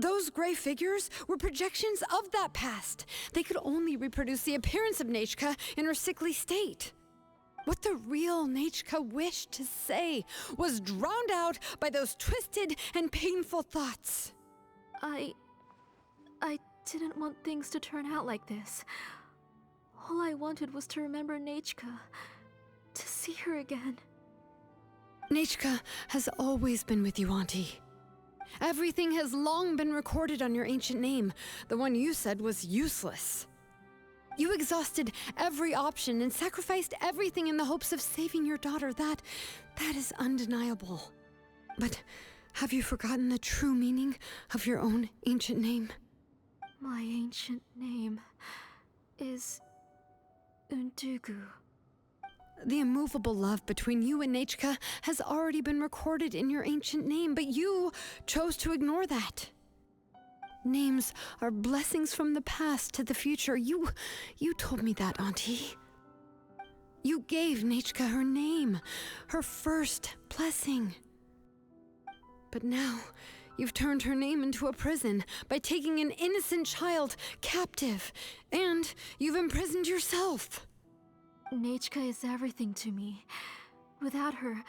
Those gray figures were projections of that past. They could only reproduce the appearance of Nachka in her sickly state. What the real Nachka wished to say was drowned out by those twisted and painful thoughts. I didn't want things to turn out like this. All I wanted was to remember Nachka. To see her again. Nachka has always been with you, Auntie. Everything has long been recorded on your ancient name, the one you said was useless. You exhausted every option and sacrificed everything in the hopes of saving your daughter. That is undeniable. But have you forgotten the true meaning of your own ancient name? My ancient name is Undugu. The immovable love between you and Nachka has already been recorded in your ancient name, but you chose to ignore that. Names are blessings from the past to the future. You told me that, Auntie. You gave Nachka her name, her first blessing. But now, you've turned her name into a prison by taking an innocent child captive, and you've imprisoned yourself. Nachka is everything to me. Without her,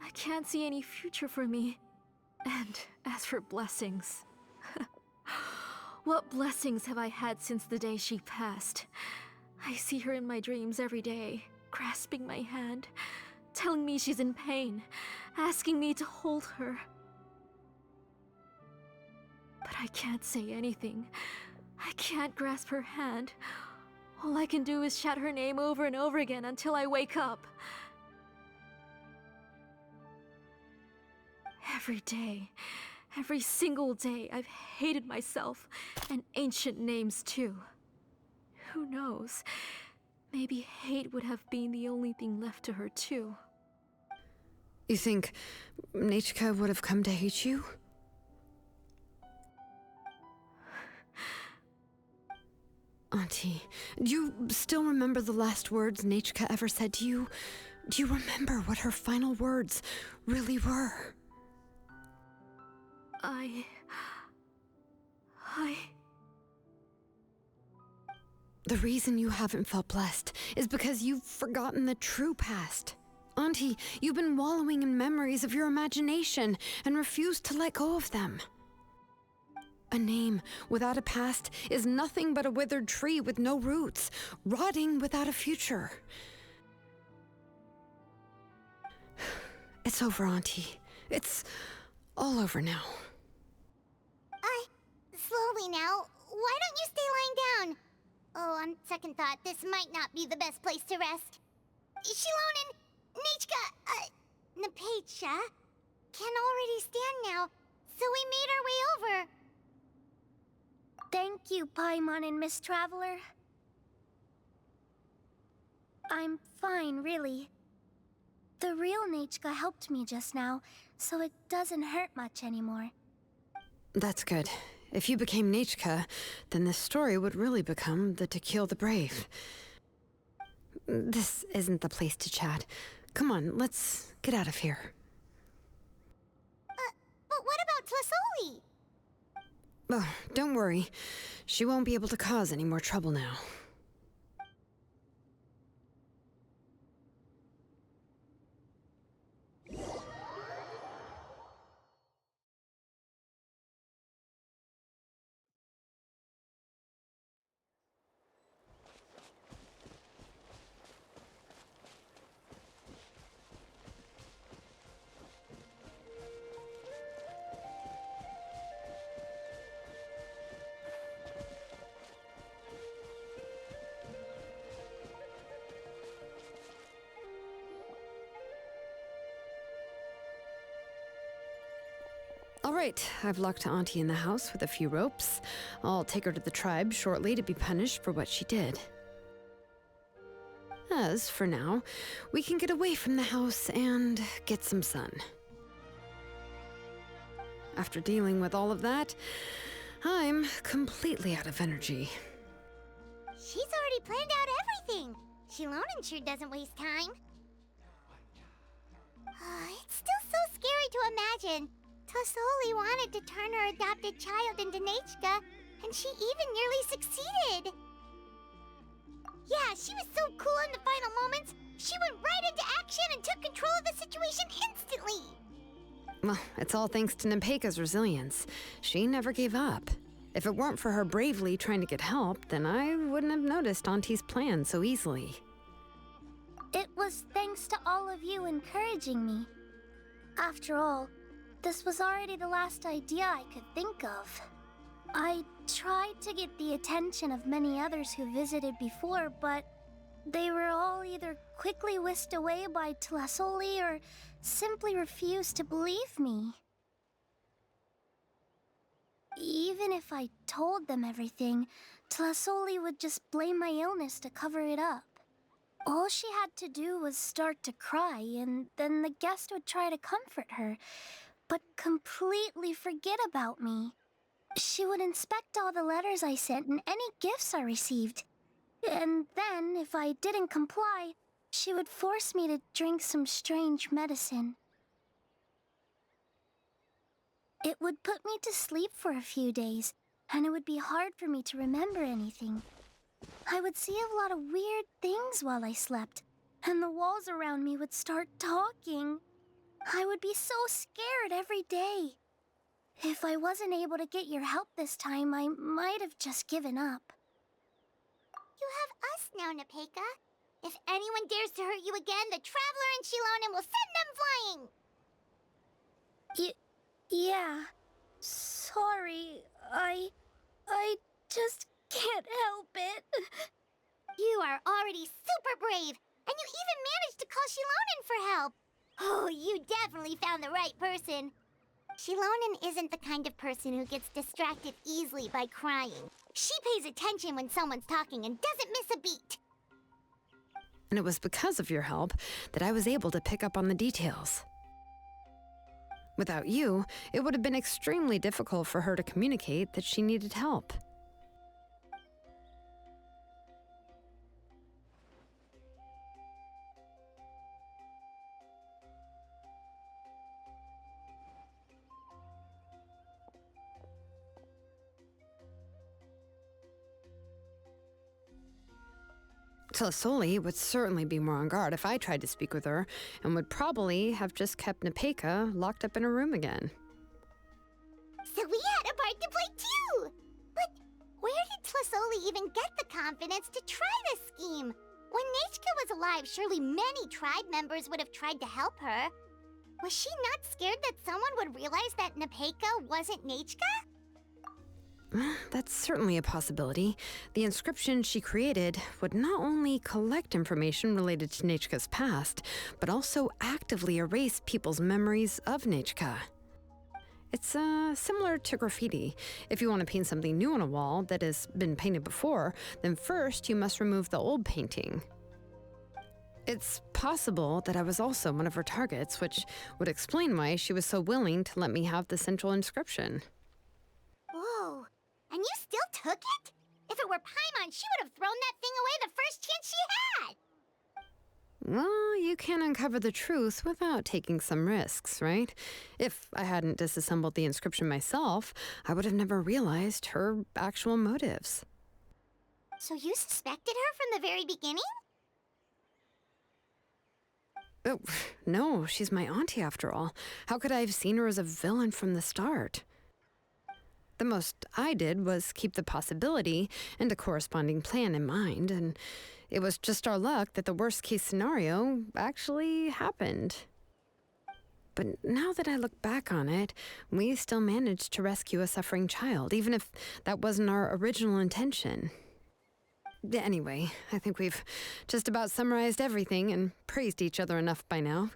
I can't see any future for me. And as for blessings... What blessings have I had since the day she passed? I see her in my dreams every day, grasping my hand, telling me she's in pain, asking me to hold her. But I can't say anything. I can't grasp her hand. All I can do is shout her name over and over again until I wake up. Every day, every single day, I've hated myself and ancient names too. Who knows? Maybe hate would have been the only thing left to her too. You think NANATZCAYAN would have come to hate you? Auntie, do you still remember the last words NANATZCAYAN ever said to you? Do you remember what her final words really were? The reason you haven't felt blessed is because you've forgotten the true past. Auntie, you've been wallowing in memories of your imagination and refused to let go of them. A name without a past is nothing but a withered tree with no roots, rotting without a future. It's over, Auntie. It's all over now. Slowly now. Why don't you stay lying down? Oh, on second thought, this might not be the best place to rest. Shilon and Napatya can already stand now, so we made our way over. Thank you, Paimon and Miss Traveler. I'm fine, really. The real NANATZCAYAN helped me just now, so it doesn't hurt much anymore. That's good. If you became NANATZCAYAN, then this story would really become the To Kill the Brave. This isn't the place to chat. Come on, let's get out of here. But what about Tlasoli? Oh, don't worry. She won't be able to cause any more trouble now. All right, I've locked Auntie in the house with a few ropes. I'll take her to the tribe shortly to be punished for what she did. As for now, we can get away from the house and get some sun. After dealing with all of that, I'm completely out of energy. She's already planned out everything. Shilonen sure doesn't waste time. It's still so scary to imagine. Tlasoli wanted to turn her adopted child into NANATZCAYAN, and she even nearly succeeded. Yeah, she was so cool in the final moments. She went right into action and took control of the situation instantly. Well, it's all thanks to Napeka's resilience. She never gave up. If it weren't for her bravely trying to get help, then I wouldn't have noticed Auntie's plan so easily. It was thanks to all of you encouraging me. After all, this was already the last idea I could think of. I tried to get the attention of many others who visited before, but they were all either quickly whisked away by Tlasoli or simply refused to believe me. Even if I told them everything, Tlasoli would just blame my illness to cover it up. All she had to do was start to cry, and then the guest would try to comfort her, but completely forget about me. She would inspect all the letters I sent and any gifts I received. And then, if I didn't comply, she would force me to drink some strange medicine. It would put me to sleep for a few days, and it would be hard for me to remember anything. I would see a lot of weird things while I slept, and the walls around me would start talking. I would be so scared every day. If I wasn't able to get your help this time, I might have just given up. You have us now, Napeka. If anyone dares to hurt you again, the Traveler and Shilonen will send them flying! Yeah. Sorry, I just can't help it. You are already super brave, and you even managed to call Shilonen for help. Oh, you definitely found the right person. Shilonen isn't the kind of person who gets distracted easily by crying. She pays attention when someone's talking and doesn't miss a beat. And it was because of your help that I was able to pick up on the details. Without you, it would have been extremely difficult for her to communicate that she needed help. Tlasoli would certainly be more on guard if I tried to speak with her, and would probably have just kept Nepeka locked up in her room again. So we had a part to play too! But where did Tlasoli even get the confidence to try this scheme? When Nechka was alive, surely many tribe members would have tried to help her. Was she not scared that someone would realize that Nepeka wasn't Nechka? That's certainly a possibility. The inscription she created would not only collect information related to Nechka's past, but also actively erase people's memories of Nechka. It's similar to graffiti. If you want to paint something new on a wall that has been painted before, then first you must remove the old painting. It's possible that I was also one of her targets, which would explain why she was so willing to let me have the central inscription. Whoa, and you still took it? If it were Paimon, she would have thrown that thing away the first chance she had! Well, you can uncover the truth without taking some risks, right? If I hadn't disassembled the inscription myself, I would have never realized her actual motives. So you suspected her from the very beginning? Oh, no, she's my auntie after all. How could I have seen her as a villain from the start? The most I did was keep the possibility and a corresponding plan in mind, and it was just our luck that the worst-case scenario actually happened. But now that I look back on it, we still managed to rescue a suffering child, even if that wasn't our original intention. Anyway, I think we've just about summarized everything and praised each other enough by now.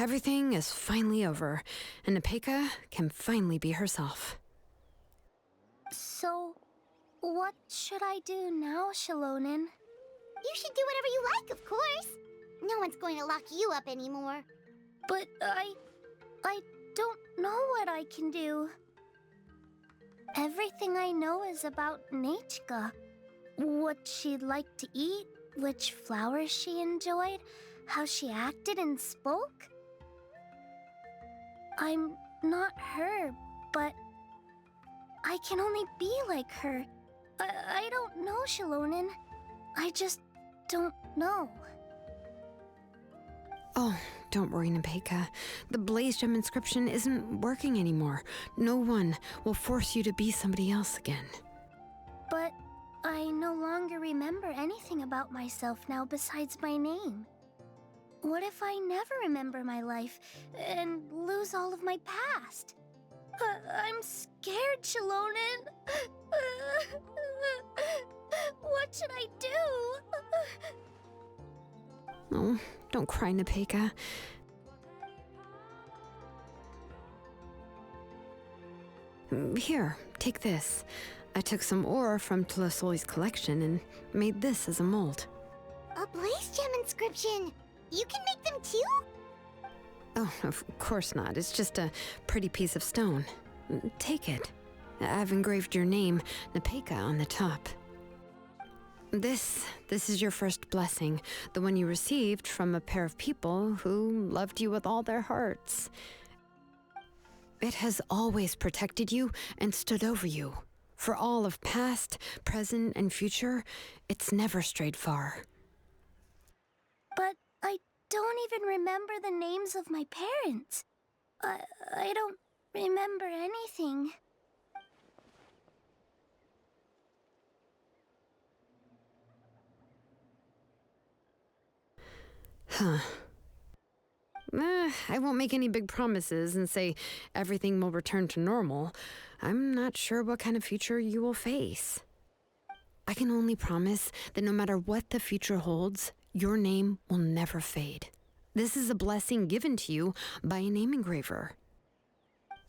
Everything is finally over, and Nepeka can finally be herself. So, what should I do now, Shilonen? You should do whatever you like, of course. No one's going to lock you up anymore. But I don't know what I can do. Everything I know is about Nechka. What she liked to eat, which flowers she enjoyed, how she acted and spoke. I'm not her, but I can only be like her. I don't know, Shilonen. I just don't know. Oh, don't worry, Nepeka. The Blaze Gem inscription isn't working anymore. No one will force you to be somebody else again. But I no longer remember anything about myself now besides my name. What if I never remember my life and lose all of my past? I'm scared, Shilonen. What should I do? Oh, don't cry, Nepeka. Here, take this. I took some ore from Tlasoli's collection and made this as a mold. A Blaze Gem inscription! You can make them too? Oh, of course not. It's just a pretty piece of stone. Take it. I've engraved your name, Nepeka, on the top. This is your first blessing, the one you received from a pair of people who loved you with all their hearts. It has always protected you and stood over you. For all of past, present, and future, it's never strayed far. But I don't even remember the names of my parents. I don't remember anything. Huh. I won't make any big promises and say everything will return to normal. I'm not sure what kind of future you will face. I can only promise that no matter what the future holds, your name will never fade. This is a blessing given to you by a name engraver.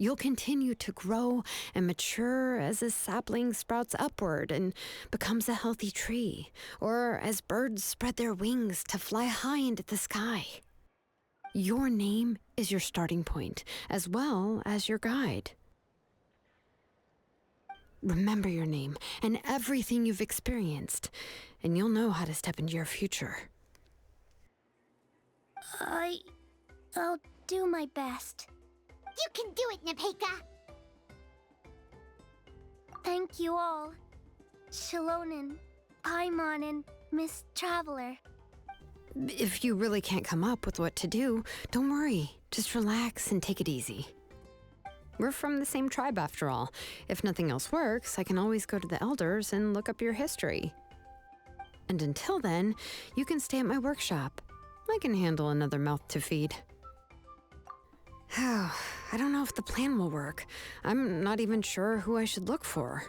You'll continue to grow and mature as a sapling sprouts upward and becomes a healthy tree, or as birds spread their wings to fly high into the sky. Your name is your starting point, as well as your guide. Remember your name and everything you've experienced, and you'll know how to step into your future. I'll do my best. You can do it, Nepeka! Thank you all. Shilonen, Paimon, and Miss Traveler. If you really can't come up with what to do, don't worry. Just relax and take it easy. We're from the same tribe after all. If nothing else works, I can always go to the elders and look up your history. And until then, you can stay at my workshop. I can handle another mouth to feed. I don't know if the plan will work. I'm not even sure who I should look for.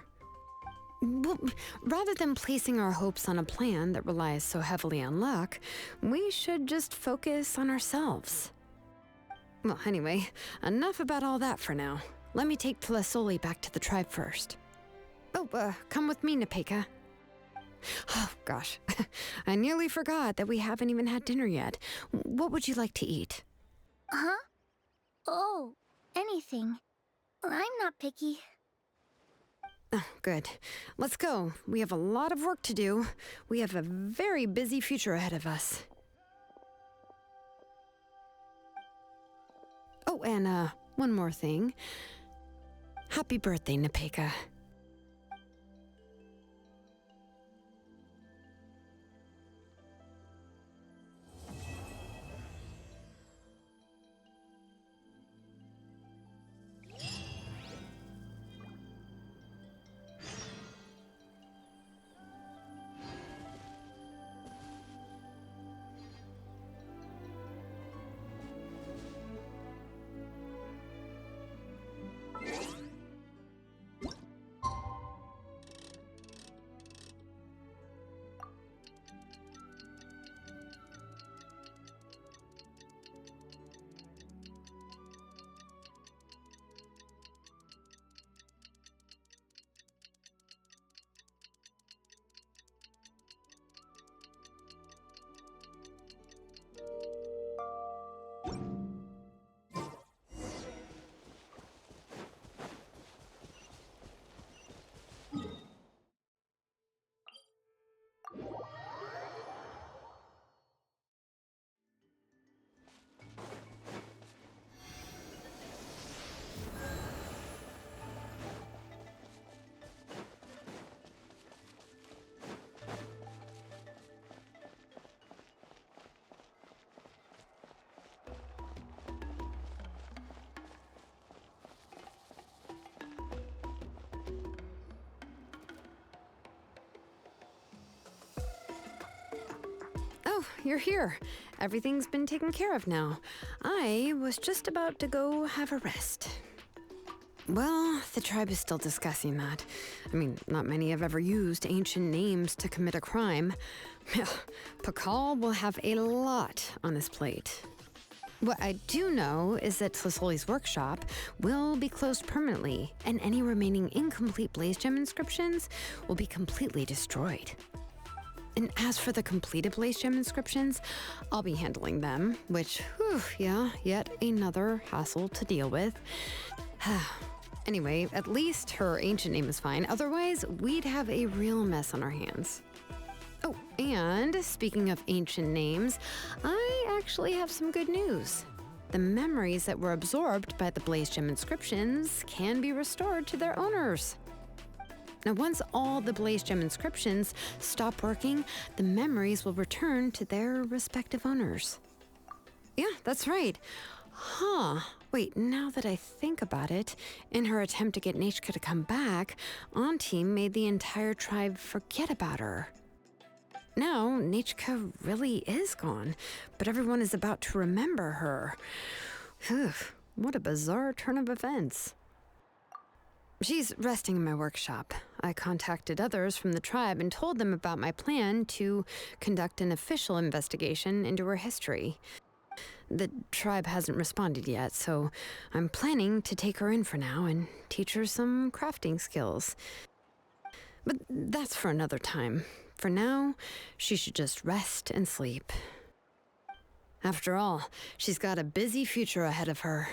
Well, rather than placing our hopes on a plan that relies so heavily on luck, we should just focus on ourselves. Well, anyway, enough about all that for now. Let me take Tlasoli back to the tribe first. Oh, come with me, Nepeka. Oh, gosh. I nearly forgot that we haven't even had dinner yet. What would you like to eat? Huh? Oh, anything. I'm not picky. Oh, good. Let's go. We have a lot of work to do. We have a very busy future ahead of us. Oh, and one more thing. Happy birthday, Nepeka. Oh, you're here. Everything's been taken care of now. I was just about to go have a rest. Well, the tribe is still discussing that. I mean, not many have ever used ancient names to commit a crime. Pakal will have a lot on his plate. What I do know is that Tlasoli's workshop will be closed permanently, and any remaining incomplete Blaze Gem inscriptions will be completely destroyed. And as for the completed Blaze Gem inscriptions, I'll be handling them, which, yet another hassle to deal with. Anyway, at least her ancient name is fine. Otherwise, we'd have a real mess on our hands. Oh, and speaking of ancient names, I actually have some good news. The memories that were absorbed by the Blaze Gem inscriptions can be restored to their owners. Now, once all the Blaze Gem inscriptions stop working, the memories will return to their respective owners. Yeah, that's right. Wait, now that I think about it, in her attempt to get NANATZCAYAN to come back, Auntie made the entire tribe forget about her. Now, NANATZCAYAN really is gone, but everyone is about to remember her. What a bizarre turn of events. She's resting in my workshop. I contacted others from the tribe and told them about my plan to conduct an official investigation into her history. The tribe hasn't responded yet, so I'm planning to take her in for now and teach her some crafting skills. But that's for another time. For now, she should just rest and sleep. After all, she's got a busy future ahead of her.